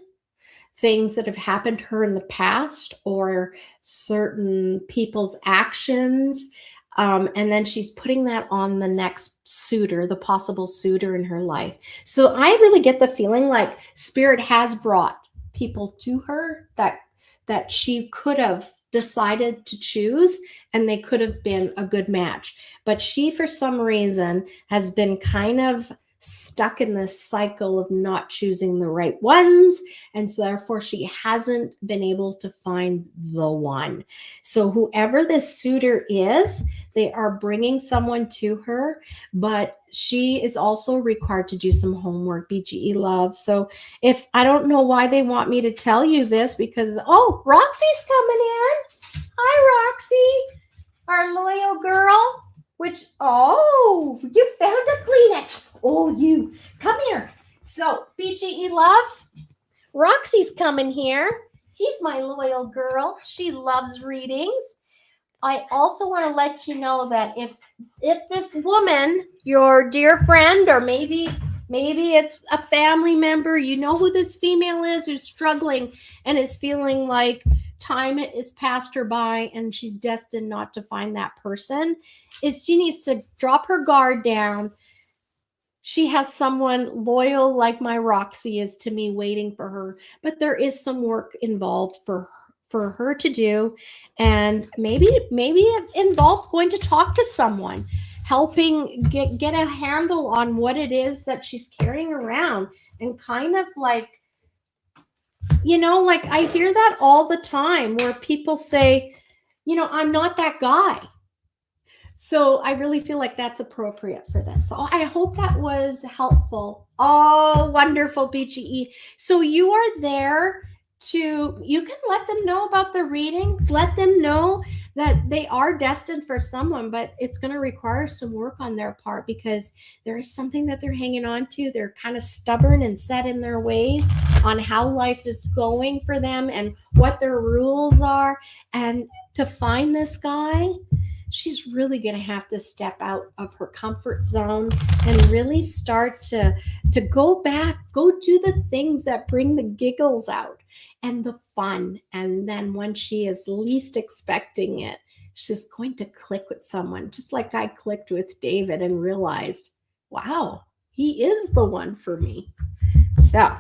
things that have happened to her in the past or certain people's actions. And then she's putting that on the next suitor, the possible suitor in her life. So I really get the feeling like Spirit has brought people to her that she could have decided to choose, and they could have been a good match. But she, for some reason, has been kind of stuck in this cycle of not choosing the right ones, and so therefore she hasn't been able to find the one. So whoever this suitor is, they are bringing someone to her, but she is also required to do some homework, BGE love. So if I don't know why they want me to tell you this, because Roxy's coming in. Hi, Roxy, our loyal girl. You found a Kleenex. You come here. So BGE love, Roxy's coming here. She's my loyal girl. She loves readings. I also want to let you know that if this woman, your dear friend, or maybe it's a family member, you know who this female is who's struggling and is feeling like time is passed her by and she's destined not to find that person, she needs to drop her guard down. She has someone loyal like my Roxy is to me waiting for her, but there is some work involved for her to do, and maybe it involves going to talk to someone, helping get a handle on what it is that she's carrying around, and kind of like, like I hear that all the time where people say, I'm not that guy. So I really feel like that's appropriate for this. So I hope that was helpful. Oh, wonderful, BGE. So you are there you can let them know about the reading, let them know that they are destined for someone, but it's going to require some work on their part because there is something that they're hanging on to. They're kind of stubborn and set in their ways on how life is going for them and what their rules are. And to find this guy, she's really going to have to step out of her comfort zone and really start to go do the things that bring the giggles out and the fun. And then when she is least expecting it, she's going to click with someone, just like I clicked with David and realized, wow, he is the one for me. So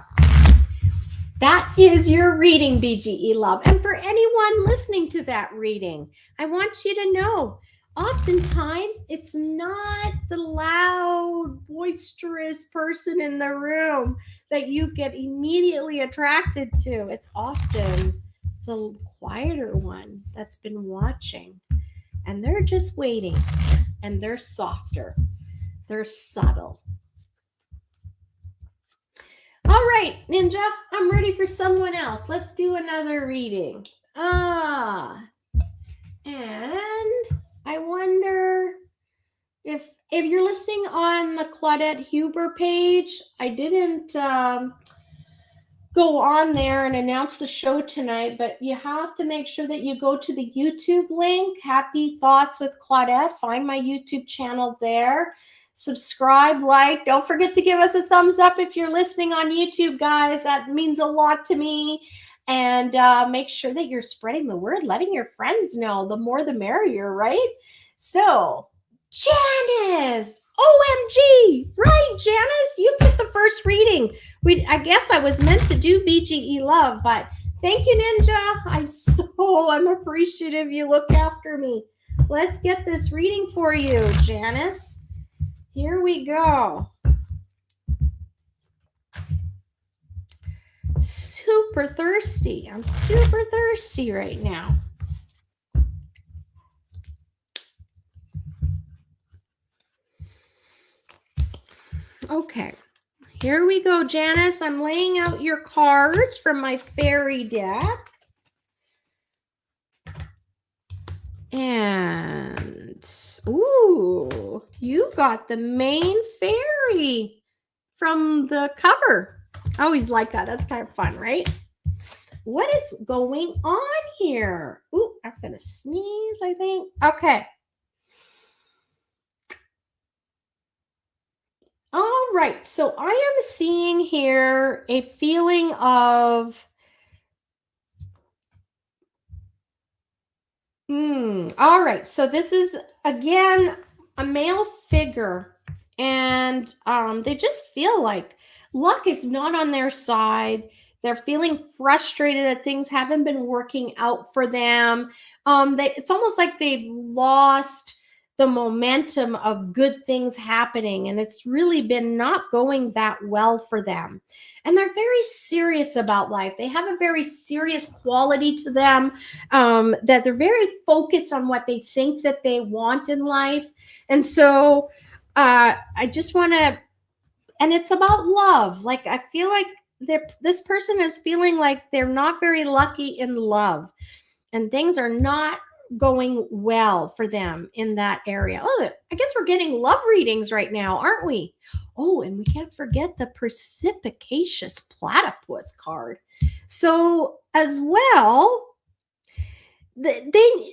that is your reading, BGE love. And for anyone listening to that reading, I want you to know, oftentimes it's not the loud, boisterous person in the room that you get immediately attracted to. It's often the quieter one that's been watching, and they're just waiting, and they're softer, they're subtle. All right, Ninja, I'm ready for someone else. Let's do another reading. And I wonder if you're listening on the Claudette Huber page. I didn't go on there and announce the show tonight, but you have to make sure that you go to the YouTube link, Happy Thoughts with Claudette. Find my YouTube channel there. Subscribe, like. Don't forget to give us a thumbs up if you're listening on YouTube, guys. That means a lot to me. And make sure that you're spreading the word, letting your friends know. The more the merrier, right? So, Janice, OMG, right, Janice? You get the first reading. I guess I was meant to do BGE love, but thank you, Ninja. I'm appreciative you look after me. Let's get this reading for you, Janice. Here we go. super thirsty. I'm super thirsty right now. Okay, here we go, Janice. I'm laying out your cards from my fairy deck. And, ooh, you got the main fairy from the cover. I always like that. That's kind of fun, right? What is going on here? Ooh, I'm going to sneeze, I think. Okay. All right. So I am seeing here a feeling of, all right. So this is, again, a male figure. And they just feel like luck is not on their side. They're feeling frustrated that things haven't been working out for them. It's almost like they've lost the momentum of good things happening, and it's really been not going that well for them. And they're very serious about life. They have a very serious quality to them, that they're very focused on what they think that they want in life. And so I just want to, and it's about love. Like, I feel like this person is feeling like they're not very lucky in love, and things are not going well for them in that area. Oh, I guess we're getting love readings right now, aren't we? Oh, and we can't forget the Perspicacious Platypus card. So as well, again,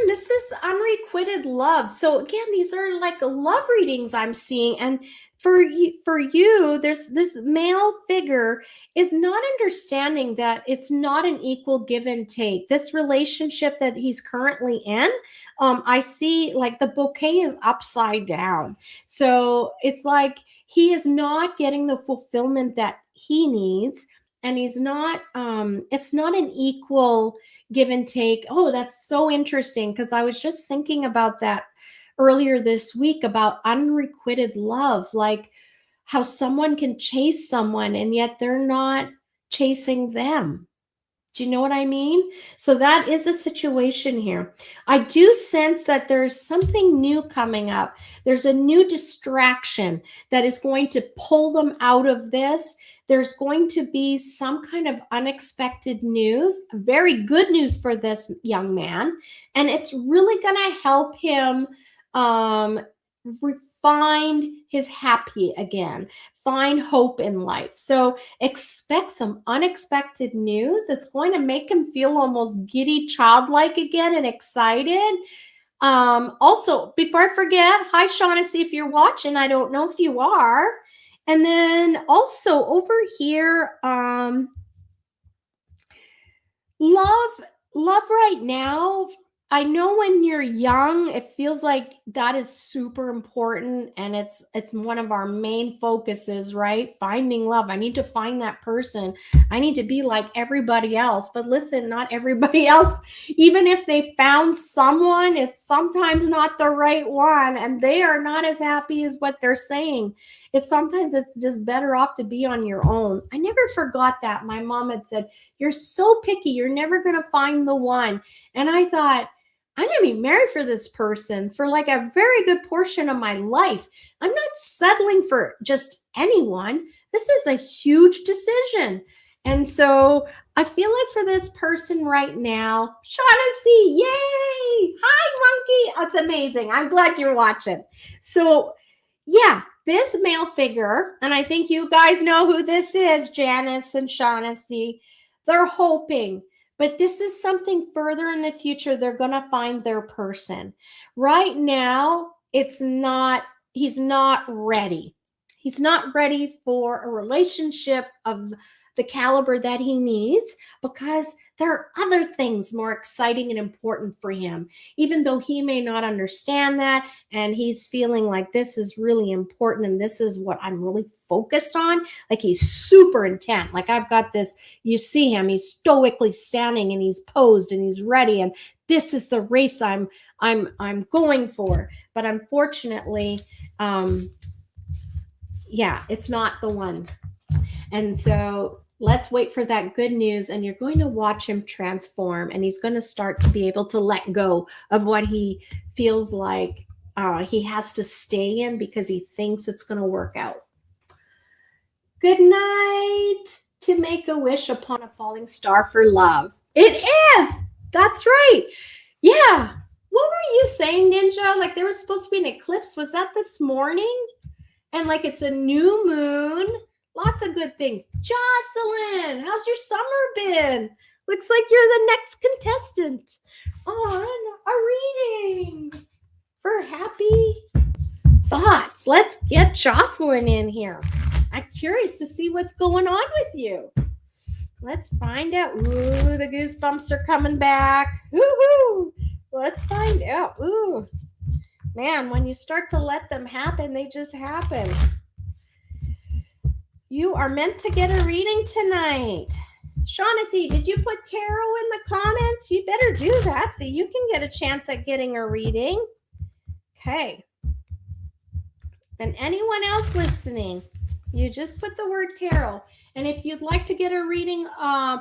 this is unrequited love. So again, these are like love readings I'm seeing. And for you, there's this male figure is not understanding that it's not an equal give and take. This relationship that he's currently in, I see like the bouquet is upside down. So it's like he is not getting the fulfillment that he needs, and he's not, it's not an equal give and take. Oh, that's so interesting, because I was just thinking about that earlier this week about unrequited love, like how someone can chase someone and yet they're not chasing them. Do you know what I mean? So that is a situation here. I do sense that there's something new coming up. There's a new distraction that is going to pull them out of this. There's going to be some kind of unexpected news, very good news for this young man. And it's really going to help him find his happy again, find hope in life. So expect some unexpected news. It's going to make him feel almost giddy, childlike again, and excited. Also, before I forget, hi Shaughnessy, if you're watching, I don't know if you are. And then also over here, love right now. I know when you're young, it feels like that is super important, and it's one of our main focuses, right? Finding love. I need to find that person. I need to be like everybody else. But listen, not everybody else, even if they found someone, it's sometimes not the right one, and they are not as happy as what they're saying. Sometimes it's just better off to be on your own. I never forgot that. My mom had said, "You're so picky. You're never going to find the one." And I thought, I'm going to be married for this person for like a very good portion of my life. I'm not settling for just anyone. This is a huge decision. And so I feel like for this person right now, Shaughnessy, yay! Hi, monkey. That's amazing. I'm glad you're watching. So yeah, this male figure, and I think you guys know who this is, Janice and Shaughnessy, they're hoping. But this is something further in the future. They're going to find their person. Right now, he's not ready. He's not ready for a relationship of the caliber that he needs, because there are other things more exciting and important for him, even though he may not understand that. And he's feeling like this is really important, and this is what I'm really focused on. Like he's super intent. Like I've got this, you see him, he's stoically standing and he's posed and he's ready. And this is the race I'm going for. But unfortunately, yeah, it's not the one. And so let's wait for that good news, and you're going to watch him transform, and he's going to start to be able to let go of what he feels like he has to stay in because he thinks it's going to work out. Good night. To make a wish upon a falling star for love. It is. That's right. Yeah. What were you saying, Ninja? Like there was supposed to be an eclipse. Was that this morning? And like it's a new moon. Lots of good things. Jocelyn, how's your summer been? Looks like you're the next contestant on a reading for happy thoughts. Let's get Jocelyn in here. I'm curious to see what's going on with you. Let's find out. Ooh, the goosebumps are coming back. Woohoo! Let's find out. Ooh, man, when you start to let them happen, they just happen. You are meant to get a reading tonight. Shaughnessy, did you put tarot in the comments? You better do that so you can get a chance at getting a reading. Okay. And anyone else listening, you just put the word tarot. And if you'd like to get a reading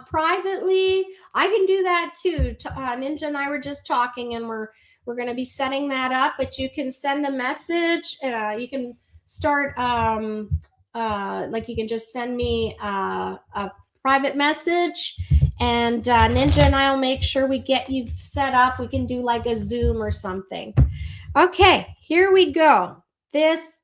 privately, I can do that too. Ninja and I were just talking, and we're going to be setting that up. But you can send a message. You can start like you can just send me a private message, and Ninja and I will make sure we get you set up. We can do like a Zoom or something. Okay, here we go. This.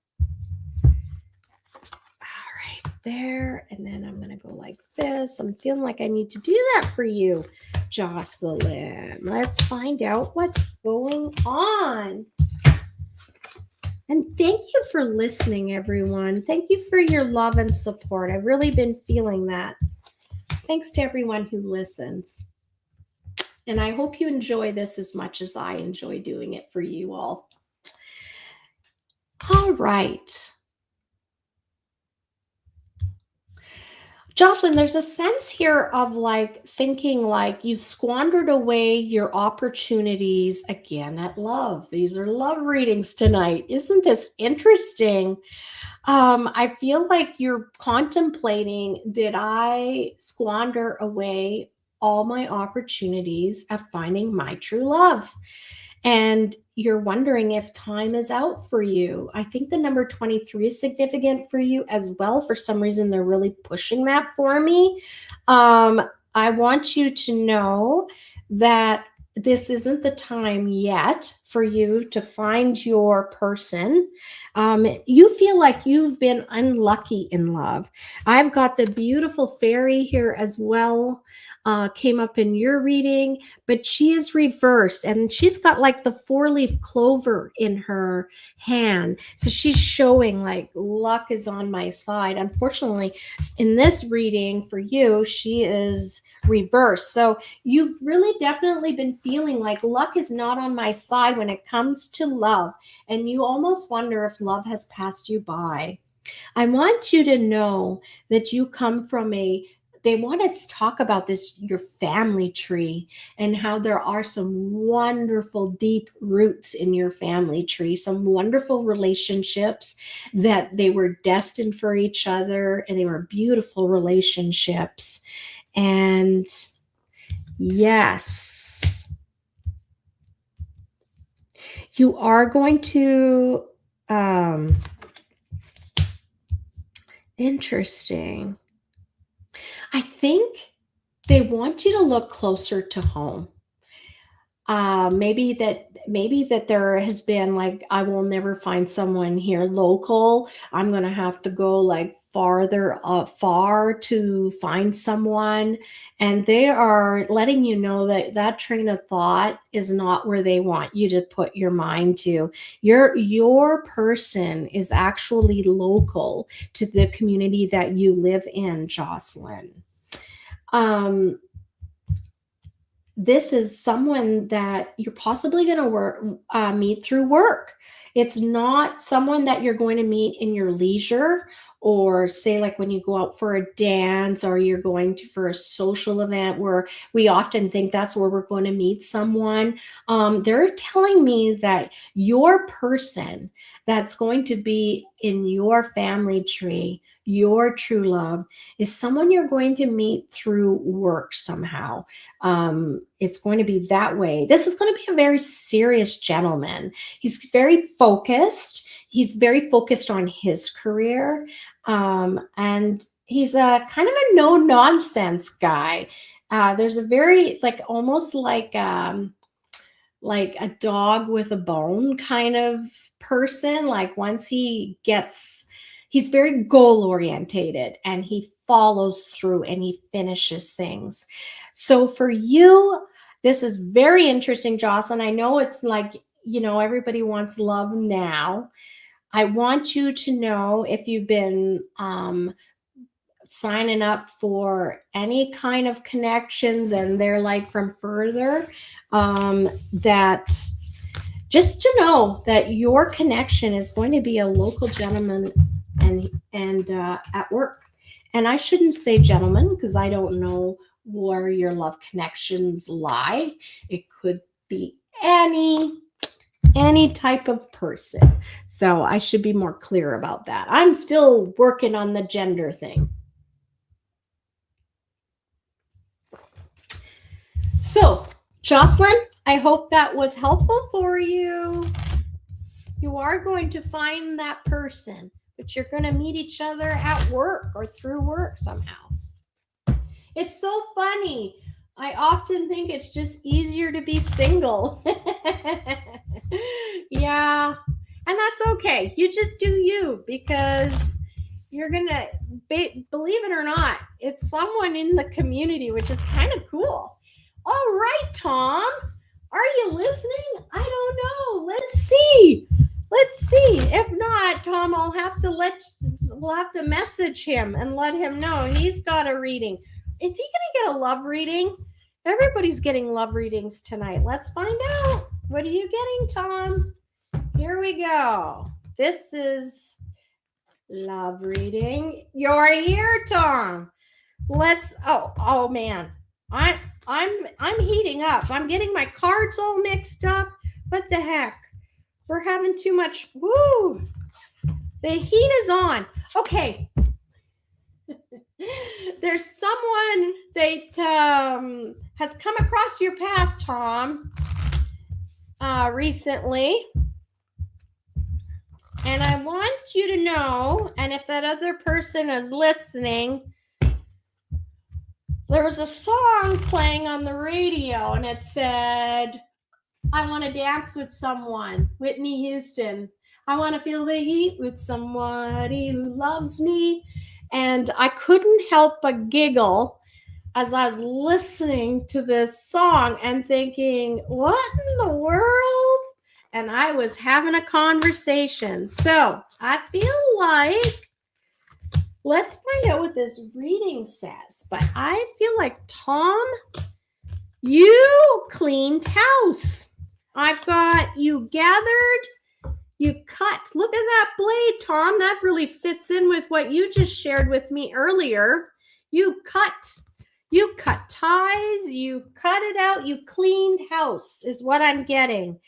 There, and then I'm gonna go like this. I'm feeling like I need to do that for you, Jocelyn. Let's find out what's going on. And thank you for listening, everyone. Thank you for your love and support. I've really been feeling that. Thanks to everyone who listens. And I hope you enjoy this as much as I enjoy doing it for you all. All right. Jocelyn, there's a sense here of like thinking like you've squandered away your opportunities again at love. These are love readings tonight. Isn't this interesting? I feel like you're contemplating, did I squander away all my opportunities of finding my true love? And you're wondering if time is out for you. I think the number 23 is significant for you as well. For some reason, they're really pushing that for me. I want you to know that this isn't the time yet for you to find your person. You feel like you've been unlucky in love. I've got the beautiful fairy here as well. Came up in your reading, but she is reversed, and she's got like the 4-leaf clover in her hand. So she's showing like luck is on my side. Unfortunately, in this reading for you, she is reversed. So you've really definitely been feeling like luck is not on my side when it comes to love. And you almost wonder if love has passed you by. I want you to know that you come from they want us to talk about this, your family tree, and how there are some wonderful deep roots in your family tree, some wonderful relationships that they were destined for each other, and they were beautiful relationships. And yes, you are going to, interesting. I think they want you to look closer to home. Maybe that there has been like, I will never find someone here local. I'm going to have to go like far to find someone. And they are letting you know that train of thought is not where they want you to put your mind to. Your person is actually local to the community that you live in, Jocelyn. This is someone that you're possibly going to meet through work. It's not someone that you're going to meet in your leisure, or say like when you go out for a dance, or you're going for a social event where we often think that's where we're going to meet someone. They're telling me that your person that's going to be in your family tree, your true love is someone you're going to meet through work somehow. It's going to be that way. This is going to be a very serious gentleman. He's very focused. He's very focused on his career. And he's a kind of a no nonsense guy. There's a very almost like a dog with a bone kind of person. Like once he's very goal orientated and he follows through and he finishes things. So for you, this is very interesting, Jocelyn. I know it's like, everybody wants love now. I want you to know, if you've been signing up for any kind of connections and they're like from further, that just to know that your connection is going to be a local gentleman and at work. And I shouldn't say gentleman because I don't know where your love connections lie. It could be any type of person. So I should be more clear about that. I'm still working on the gender thing. So, Jocelyn, I hope that was helpful for you. You are going to find that person, but you're going to meet each other at work or through work somehow. It's so funny. I often think it's just easier to be single. Yeah. And that's okay. You just do you, because you're going to, believe it or not, it's someone in the community, which is kind of cool. All right, Tom, are you listening? I don't know. Let's see. If not, Tom, we'll have to message him and let him know he's got a reading. Is he going to get a love reading? Everybody's getting love readings tonight. Let's find out. What are you getting, Tom? Here we go. This is love reading. You're here, Tom. Oh man. I'm heating up. I'm getting my cards all mixed up. What the heck? We're having too much. Woo! The heat is on. Okay. There's someone that has come across your path, Tom, recently. And I want you to know, and if that other person is listening, there was a song playing on the radio and it said, I want to dance with someone, Whitney Houston. I want to feel the heat with somebody who loves me. And I couldn't help but giggle as I was listening to this song and thinking, what in the world? And I was having a conversation. So I feel like, let's find out what this reading says. But I feel like, Tom, you cleaned house. I've got you gathered, you cut. Look at that blade, Tom. That really fits in with what you just shared with me earlier. You cut ties, you cut it out, you cleaned house is what I'm getting.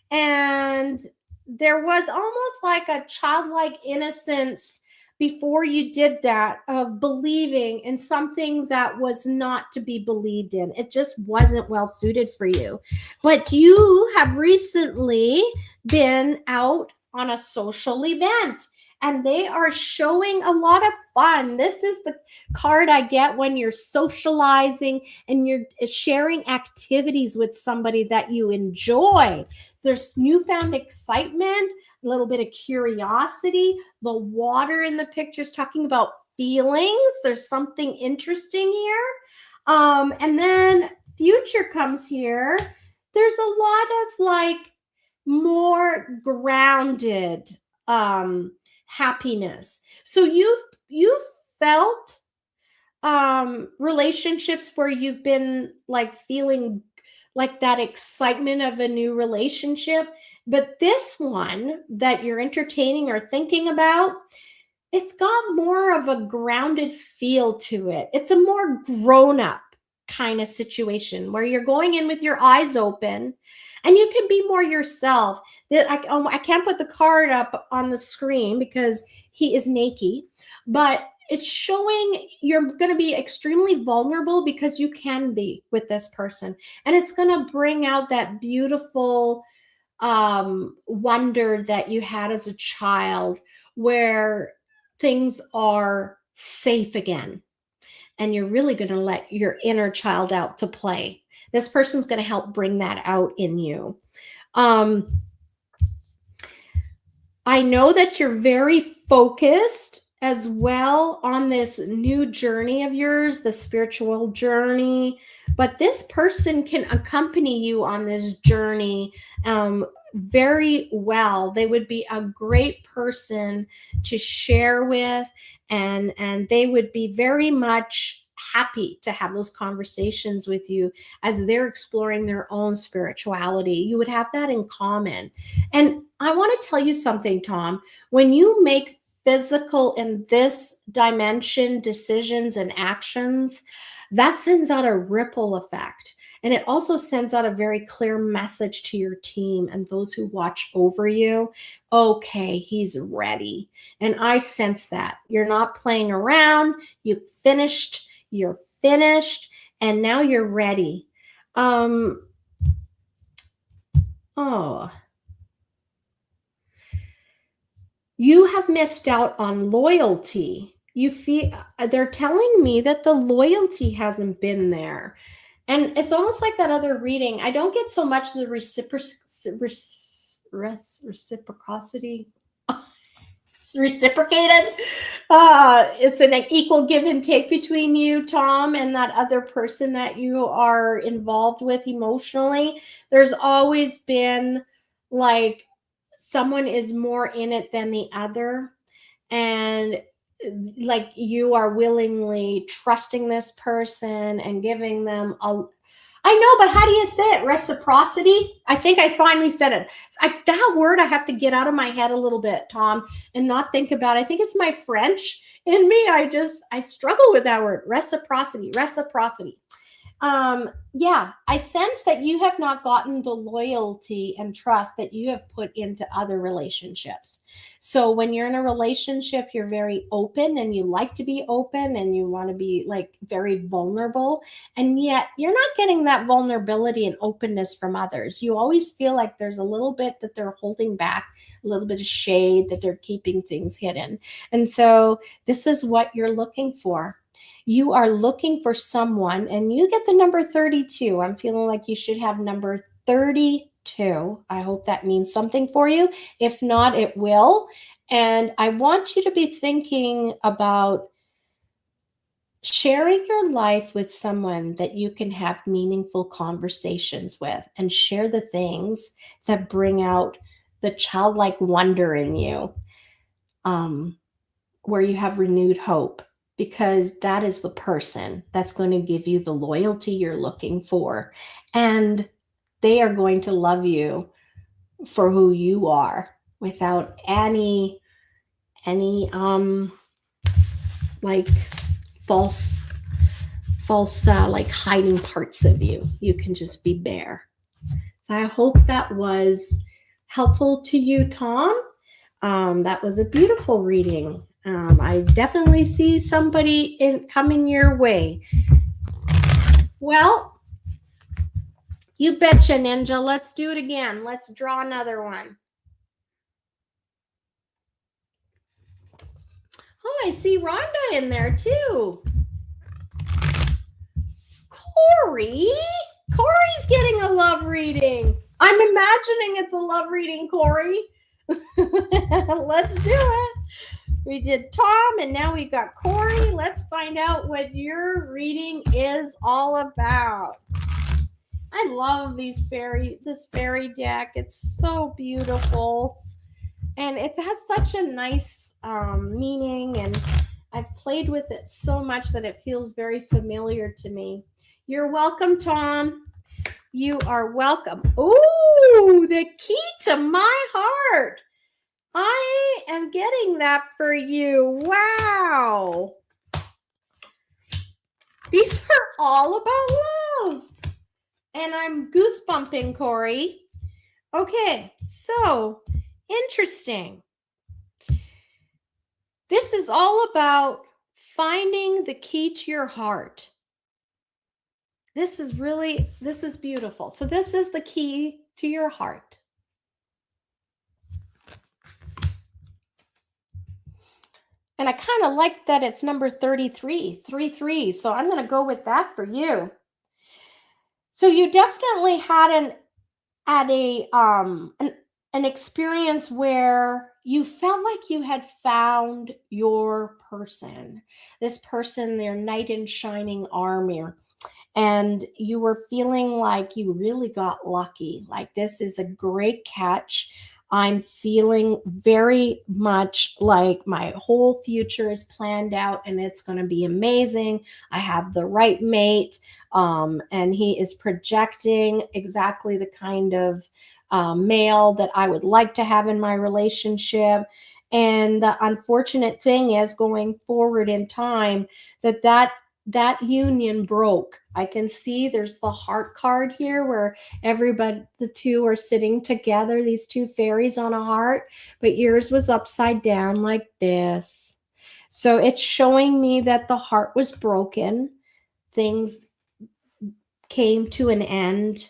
And there was almost like a childlike innocence before you did that, of believing in something that was not to be believed in. It just wasn't well suited for you. But you have recently been out on a social event and they are showing a lot of fun. This is the card I get when you're socializing and you're sharing activities with somebody that you enjoy. There's newfound excitement, a little bit of curiosity. The water in the picture is talking about feelings. There's something interesting here. And then future comes here. There's a lot of like more grounded happiness. So you've felt relationships where you've been like feeling like that excitement of a new relationship. But this one that you're entertaining or thinking about, it's got more of a grounded feel to it. It's a more grown-up kind of situation where you're going in with your eyes open and you can be more yourself. I can't put the card up on the screen because he is naked, but it's showing you're going to be extremely vulnerable because you can be with this person. And it's going to bring out that beautiful wonder that you had as a child, where things are safe again. And you're really going to let your inner child out to play. This person's going to help bring that out in you. I know that you're very focused as well on this new journey of yours, the spiritual journey, but this person can accompany you on this journey very well. They would be a great person to share with, and they would be very much happy to have those conversations with you as they're exploring their own spirituality. You would have that in common. And I want to tell you something, Tom. When you make physical in this dimension decisions and actions, that sends out a ripple effect. And it also sends out a very clear message to your team and those who watch over you. Okay, he's ready. And I sense that. You're not playing around. You're finished, and now you're ready. You have missed out on loyalty. You feel they're telling me that the loyalty hasn't been there. And it's almost like that other reading. I don't get so much the reciprocity. Reciprocated. It's an equal give and take between you, Tom, and that other person that you are involved with emotionally. There's always been like someone is more in it than the other, and like you are willingly trusting this person and giving them a, I know, but how do you say it? Reciprocity? I think I finally said it. That word I have to get out of my head a little bit, Tom, and not think about it. I think it's my French in me. I struggle with that word. Reciprocity. Yeah, I sense that you have not gotten the loyalty and trust that you have put into other relationships. So when you're in a relationship, you're very open and you like to be open and you want to be like very vulnerable. And yet you're not getting that vulnerability and openness from others. You always feel like there's a little bit that they're holding back, a little bit of shade, that they're keeping things hidden. And so this is what you're looking for. You are looking for someone, and you get the number 32. I'm feeling like you should have number 32. I hope that means something for you. If not, it will. And I want you to be thinking about sharing your life with someone that you can have meaningful conversations with, and share the things that bring out the childlike wonder in you, where you have renewed hope. Because that is the person that's going to give you the loyalty you're looking for. And they are going to love you for who you are without any like false like hiding parts of you. You can just be bare. So I hope that was helpful to you, Tom. That was a beautiful reading. I definitely see somebody coming your way. Well, you betcha, Ninja. Let's do it again. Let's draw another one. Oh, I see Rhonda in there too. Corey? Corey's getting a love reading. I'm imagining it's a love reading, Corey. Let's do it. We did Tom, and now we got Corey. Let's find out what your reading is all about. I love this fairy deck. It's so beautiful. And it has such a nice meaning, and I've played with it so much that it feels very familiar to me. You're welcome, Tom. You are welcome. Ooh, the key to my heart. I am getting that for you. Wow. These are all about love. And I'm goosebumping, Corey. Okay, so interesting. This is all about finding the key to your heart. This is beautiful. So this is the key to your heart. And I kind of like that it's number 33, 3-3. So I'm going to go with that for you. So you definitely had an experience where you felt like you had found your person, this person, their knight in shining armor. And you were feeling like you really got lucky. Like, this is a great catch. I'm feeling very much like my whole future is planned out and it's going to be amazing. I have the right mate, and he is projecting exactly the kind of male that I would like to have in my relationship. And the unfortunate thing is, going forward in time, that union broke. I can see there's the heart card here where the two are sitting together, these two fairies on a heart, but yours was upside down like this. So it's showing me that the heart was broken. Things came to an end.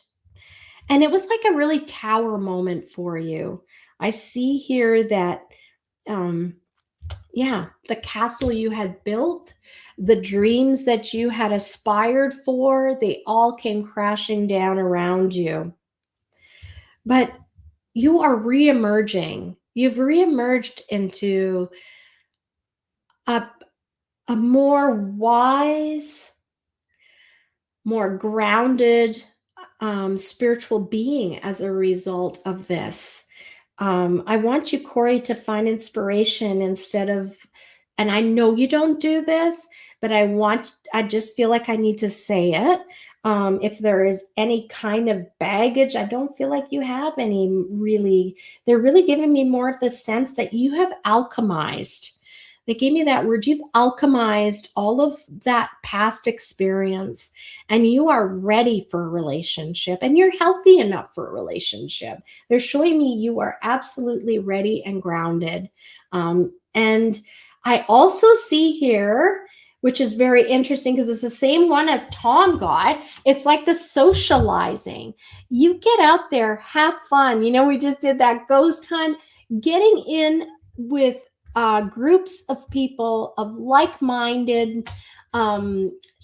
And it was like a really tower moment for you. I see here that the castle you had built, the dreams that you had aspired for, they all came crashing down around you. But you are reemerging. You've reemerged into a more wise, more grounded spiritual being as a result of this. I want you, Corey, to find inspiration instead of, and I know you don't do this, but I just feel like I need to say it. If there is any kind of baggage, I don't feel like you have any really. They're really giving me more of the sense that you have alchemized. They gave me that word. You've alchemized all of that past experience and you are ready for a relationship and you're healthy enough for a relationship. They're showing me you are absolutely ready and grounded. And I also see here, which is very interesting because it's the same one as Tom got. It's like the socializing. You get out there, have fun. We just did that ghost hunt, getting in with groups of people of like-minded,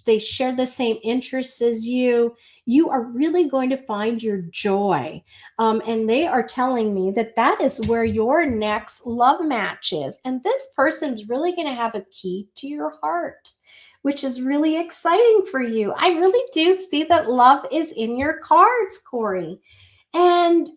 they share the same interests as you. You are really going to find your joy. And they are telling me that is where your next love match is. And this person's really going to have a key to your heart, which is really exciting for you. I really do see that love is in your cards, Corey. And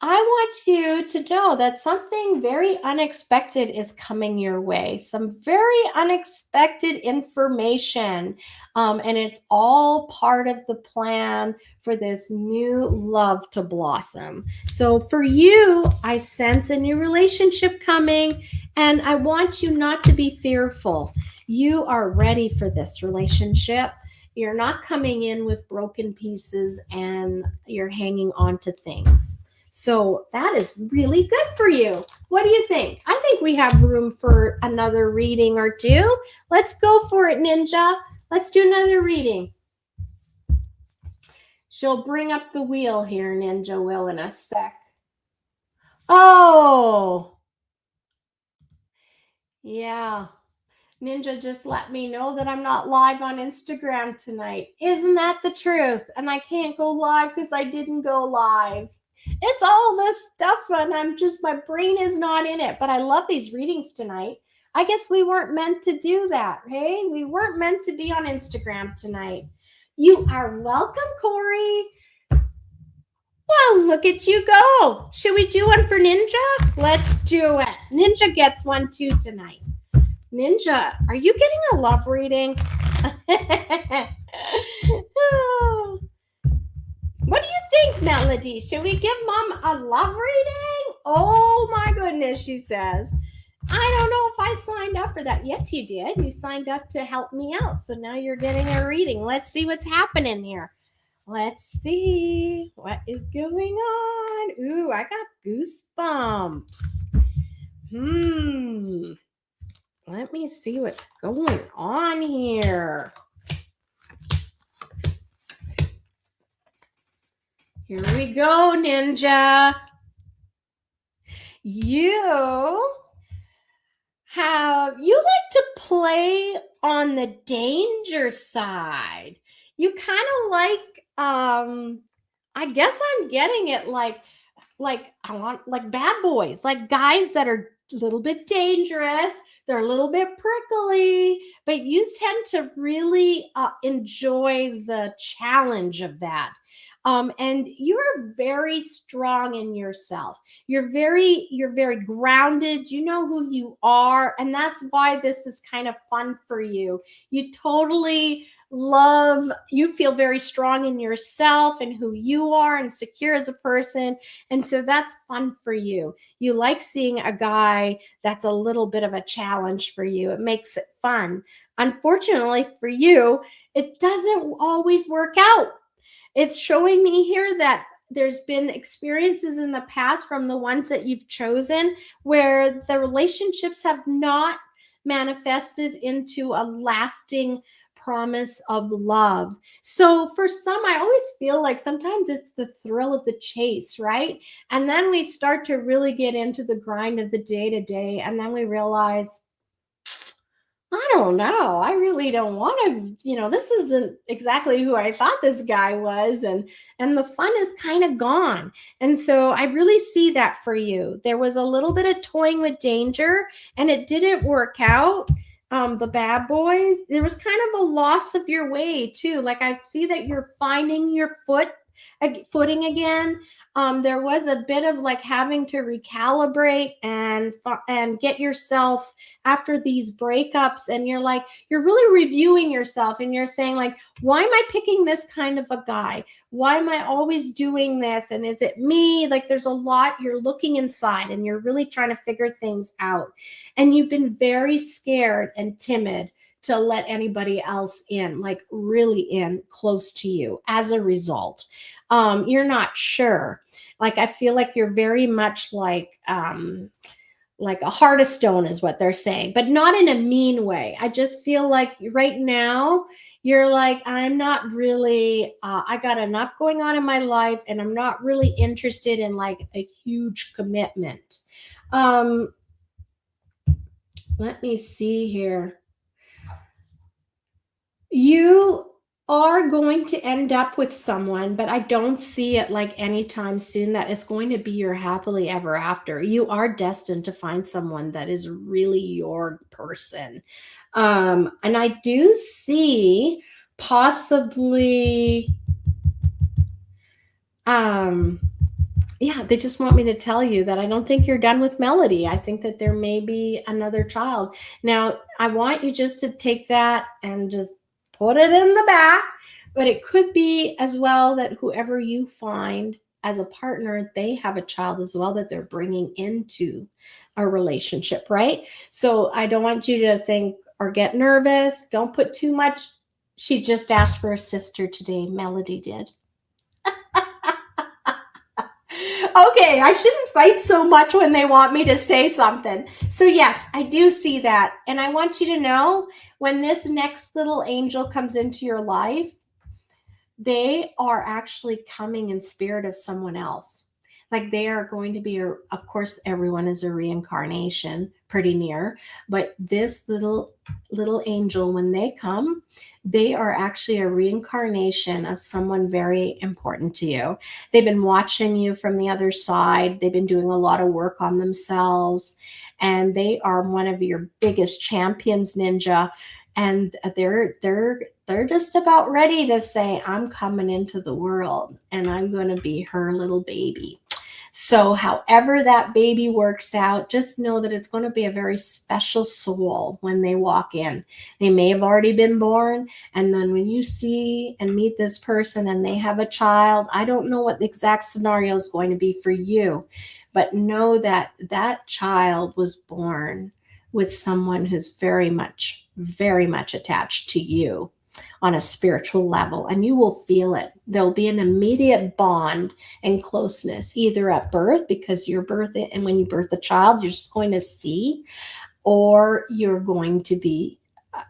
I want you to know that something very unexpected is coming your way, some very unexpected information, and it's all part of the plan for this new love to blossom. So for you, I sense a new relationship coming, and I want you not to be fearful. You are ready for this relationship. You're not coming in with broken pieces and you're hanging on to things. So that is really good for you. What do you think? I think we have room for another reading or two. Let's go for it, Ninja. Let's do another reading. She'll bring up the wheel here, Ninja will, in a sec. Oh, yeah. Ninja just let me know that I'm not live on Instagram tonight. Isn't that the truth? And I can't go live because I didn't go live. It's all this stuff and my brain is not in it. But I love these readings tonight. I guess we weren't meant to do that, hey? We weren't meant to be on Instagram tonight. You are welcome, Corey. Well, look at you go. Should we do one for Ninja? Let's do it. Ninja gets one too tonight. Ninja, are you getting a love reading? Oh. What do you think, Melody? Should we give Mom a love reading? Oh my goodness, she says. I don't know if I signed up for that. Yes, you did. You signed up to help me out. So now you're getting a reading. Let's see what's happening here. Let's see what is going on. Ooh, I got goosebumps. Let me see what's going on here. Here we go, Ninja. You like to play on the danger side. You kind of like, I guess I'm getting it like I want like bad boys, like guys that are a little bit dangerous. They're a little bit prickly, but you tend to really enjoy the challenge of that. And you are very strong in yourself. You're very grounded. You know who you are, and that's why this is kind of fun for you. You totally you feel very strong in yourself and who you are and secure as a person. And so that's fun for you. You like seeing a guy that's a little bit of a challenge for you. It makes it fun. Unfortunately for you, it doesn't always work out. It's showing me here that there's been experiences in the past from the ones that you've chosen where the relationships have not manifested into a lasting promise of love. So for some, I always feel like sometimes it's the thrill of the chase, right? And then we start to really get into the grind of the day to day. And then we realize, I don't know. I really don't want to, this isn't exactly who I thought this guy was. And the fun is kind of gone. And so I really see that for you. There was a little bit of toying with danger and it didn't work out. The bad boys, there was kind of a loss of your way too. Like I see that you're finding your footing again. There was a bit of like having to recalibrate and get yourself after these breakups, and you're really reviewing yourself and you're saying like, why am I picking this kind of a guy? Why am I always doing this? And is it me? Like there's a lot, you're looking inside and you're really trying to figure things out. And you've been very scared and timid to let anybody else in, like really in close to you as a result. You're not sure. Like, I feel like you're very much like a heart of stone is what they're saying, but not in a mean way. I just feel like right now you're like, I'm not really, I got enough going on in my life and I'm not really interested in like a huge commitment. Let me see here. You are going to end up with someone, but I don't see it like anytime soon that is going to be your happily ever after. You are destined to find someone that is really your person. And I do see possibly, they just want me to tell you that I don't think you're done with Melody. I think that there may be another child. Now, I want you just to take that and just put it in the back, but it could be as well that whoever you find as a partner, they have a child as well that they're bringing into a relationship, right? So I don't want you to think or get nervous. Don't put too much. She just asked for a sister today. Melody did. Okay, I shouldn't fight so much when they want me to say something. So yes, I do see that. And I want you to know when this next little angel comes into your life, they are actually coming in spirit of someone else. Like they are going to be, of course, everyone is a reincarnation pretty near, but this little angel, when they come, they are actually a reincarnation of someone very important to you. They've been watching you from the other side. They've been doing a lot of work on themselves, and they are one of your biggest champions, Ninja. And they're just about ready to say, I'm coming into the world and I'm going to be her little baby. So however that baby works out, just know that it's going to be a very special soul when they walk in. They may have already been born. And then when you see and meet this person and they have a child, I don't know what the exact scenario is going to be for you, but know that that child was born with someone who's very much attached to you on a spiritual level, and you will feel it. There'll be an immediate bond and closeness, either at birth, because your birth, and when you birth a child, you're just going to see, or you're going to be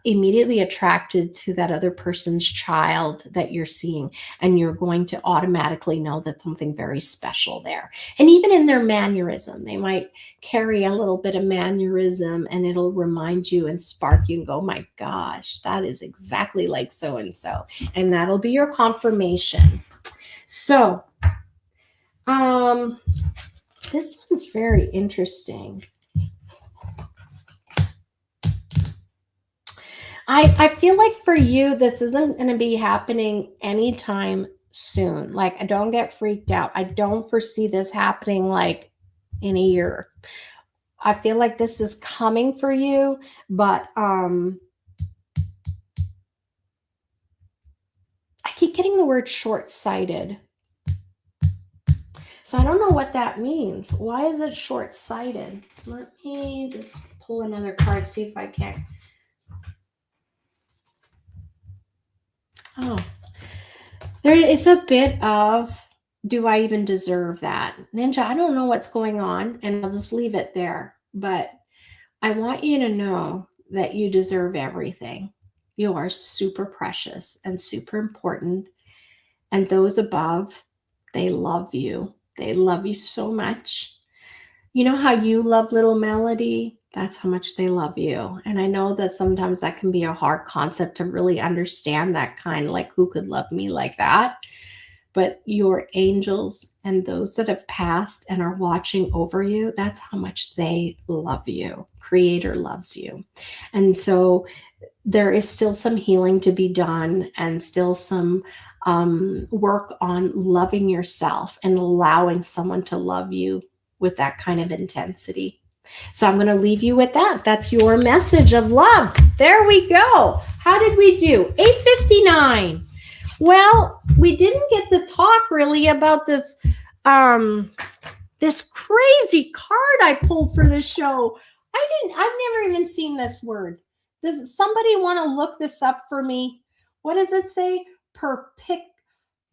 immediately attracted to that other person's child that you're seeing, and you're going to automatically know that something very special there. And even in their mannerism, they might carry a little bit of mannerism, and it'll remind you and spark you and go, my gosh, that is exactly like so and so, and that'll be your confirmation. So this one's very interesting. I feel like for you, this isn't going to be happening anytime soon. Like, don't get freaked out. I don't foresee this happening like in a year. I feel like this is coming for you, but I keep getting the word short-sighted. So I don't know what that means. Why is it short-sighted? Let me just pull another card, see if I can. Oh, there is a bit of, do I even deserve that? Ninja, I don't know what's going on, and I'll just leave it there. But I want you to know that you deserve everything. You are super precious and super important. And those above, they love you. They love you so much. You know how you love little Melody? That's how much they love you. And I know that sometimes that can be a hard concept to really understand, that kind of like, who could love me like that? But your angels and those that have passed and are watching over you, that's how much they love you. Creator loves you. And so there is still some healing to be done, and still some work on loving yourself and allowing someone to love you with that kind of intensity. So I'm going to leave you with that. That's your message of love. There we go. How did we do? 8:59. Well, we didn't get to talk really about this this crazy card I pulled for the show. I've never even seen this word. Does somebody want to look this up for me? What does it say?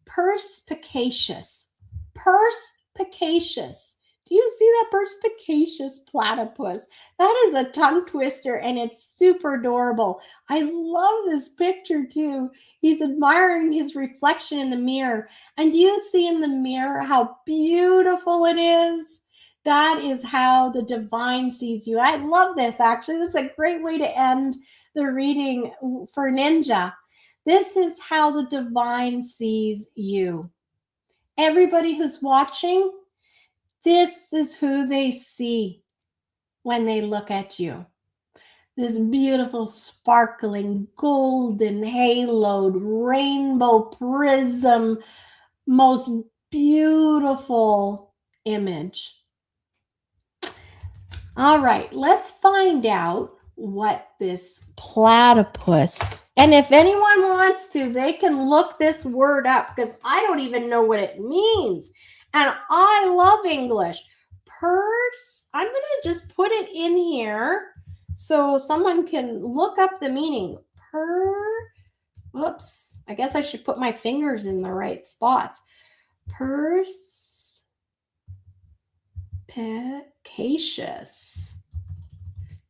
Perspicacious. Perspicacious. Do you see that? Perspicacious platypus. That is a tongue twister, and it's super adorable. I love this picture too. He's admiring his reflection in the mirror. And do you see in the mirror how beautiful it is? That is how the divine sees you. I love this, actually. This is a great way to end the reading for Ninja. This is how the divine sees you. Everybody who's watching, this is who they see when they look at you. This beautiful, sparkling, golden, haloed, rainbow prism, most beautiful image. All right, let's find out what this platypus, and if anyone wants to, they can look this word up, because I don't even know what it means. And I love English. I'm going to just put it in here so someone can look up the meaning. Whoops. I guess I should put my fingers in the right spots. Perspicacious.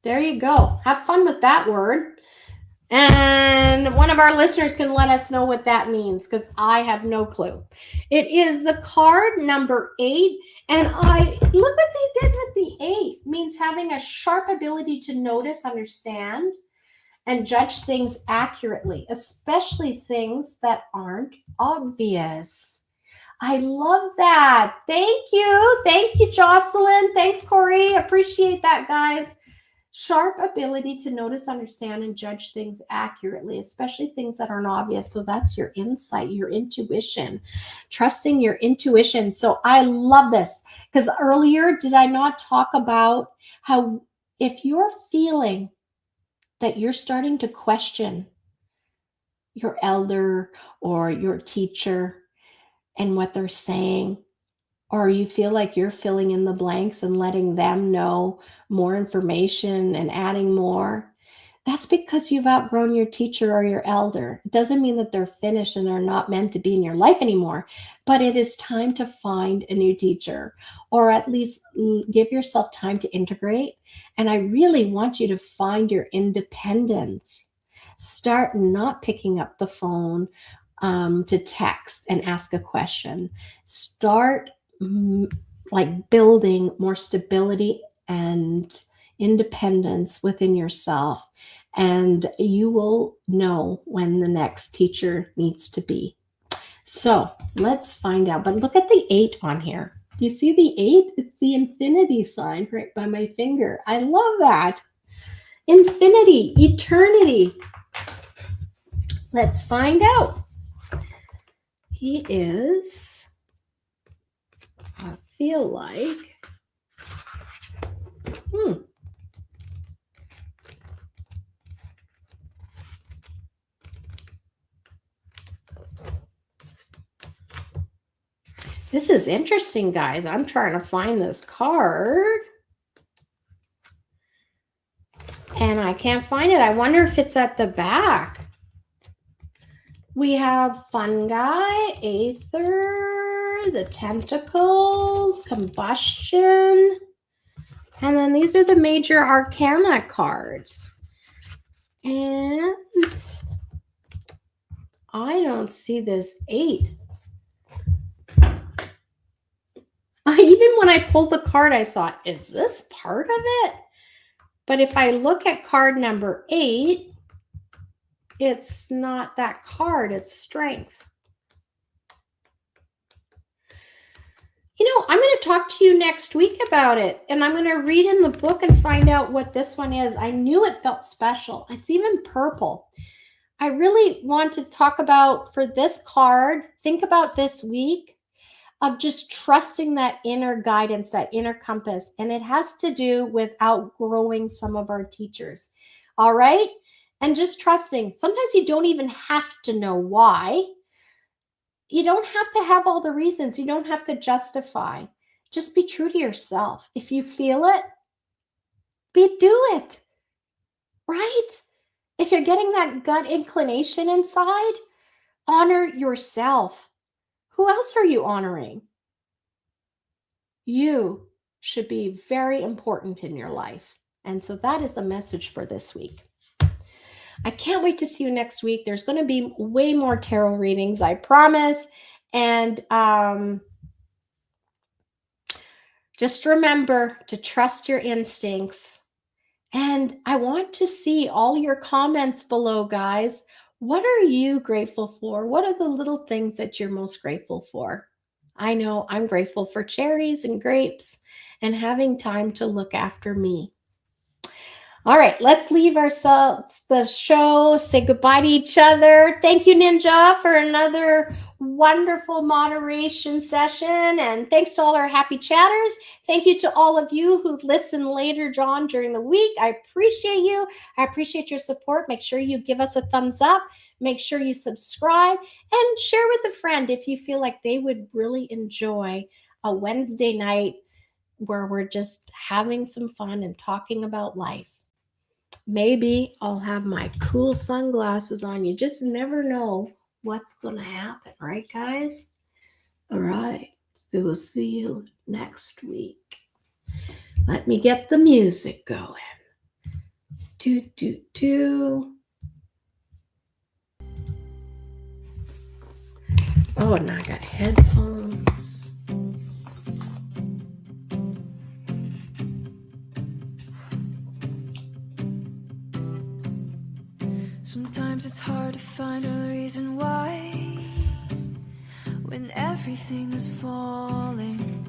There you go. Have fun with that word. And one of our listeners can let us know what that means, because I have no clue. It is the card number 8. And look what they did with the 8. It means having a sharp ability to notice, understand, and judge things accurately, especially things that aren't obvious. I love that. Thank you. Thank you, Jocelyn. Thanks, Corey. Appreciate that, guys. Sharp ability to notice, understand, and judge things accurately, especially things that aren't obvious. So that's your insight, your intuition, trusting your intuition. So I love this, because earlier, did I not talk about how if you're feeling that you're starting to question your elder or your teacher and what they're saying, or you feel like you're filling in the blanks and letting them know more information and adding more, That's because you've outgrown your teacher or your elder. It doesn't mean that they're finished and they're not meant to be in your life anymore, but it is time to find a new teacher, or at least give yourself time to integrate. And I really want you to find your independence. Start not picking up the phone to text and ask a question. Start like building more stability and independence within yourself, and you will know when the next teacher needs to be. So let's find out. But look at the 8 on here. Do you see the 8? It's the infinity sign right by my finger. I love that. Infinity, eternity. Let's find out. He is, I feel like, This is interesting, guys. I'm trying to find this card, and I can't find it. I wonder if it's at the back. We have fungi, aether, the tentacles, combustion, and then these are the major arcana cards. And I don't see this 8. Even when I pulled the card, I thought, is this part of it? But if I look at card number 8, it's not that card, it's strength. You know, I'm going to talk to you next week about it, and I'm going to read in the book and find out what this one is. I knew it felt special. It's even purple. I really want to talk about, for this card, think about this week of just trusting that inner guidance, that inner compass. And it has to do with outgrowing some of our teachers. All right? And just trusting. Sometimes you don't even have to know why. You don't have to have all the reasons. You don't have to justify. Just be true to yourself. If you feel it, do it. Right? If you're getting that gut inclination inside, honor yourself. Who else are you honoring? You should be very important in your life. And so that is the message for this week. I can't wait to see you next week. There's going to be way more tarot readings, I promise. And just remember to trust your instincts. And I want to see all your comments below, guys. What are you grateful for? What are the little things that you're most grateful for? I know I'm grateful for cherries and grapes and having time to look after me. All right, let's leave ourselves the show, say goodbye to each other. Thank you, Ninja, for another wonderful moderation session. And thanks to all our happy chatters. Thank you to all of you who listen later on during the week. I appreciate you. I appreciate your support. Make sure you give us a thumbs up. Make sure you subscribe and share with a friend if you feel like they would really enjoy a Wednesday night where we're just having some fun and talking about life. Maybe I'll have my cool sunglasses on. You just never know what's going to happen, right, guys? All right. So we'll see you next week. Let me get the music going. Do, do, do. Oh, and I got headphones. Sometimes it's hard to find a reason why when everything is falling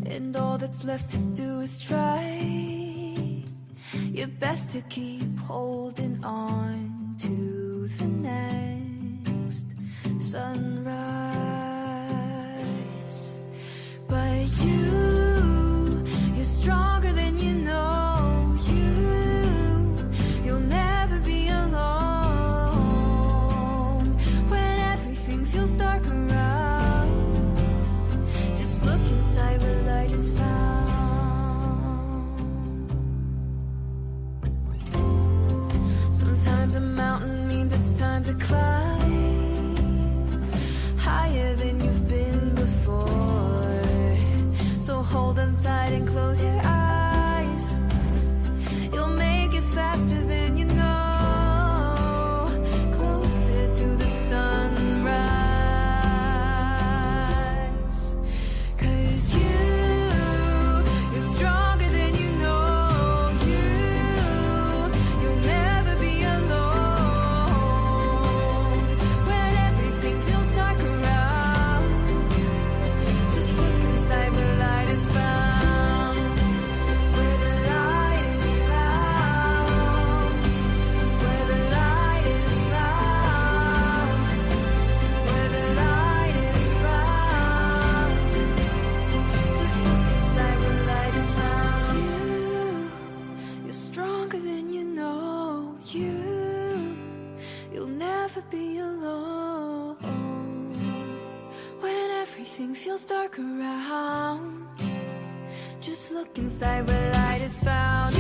and all that's left to do is try your best to keep holding on to the next sunrise. But you're stronger than you know. You'll never be alone when everything feels dark around. Just look inside where light is found. time to climb higher than you've been before. So hold on tight and close your eyes. You'll make it faster than you know. Closer to the sunrise. 'Cause you're stronger than you know. You'll never be alone. When everything feels dark around, just look inside where light is found. Where the light is found. Where the light is found. Where the light is found. Just look inside where light is found. You're stronger than you know. You'll never be alone. When everything feels dark around, just look inside where light is found.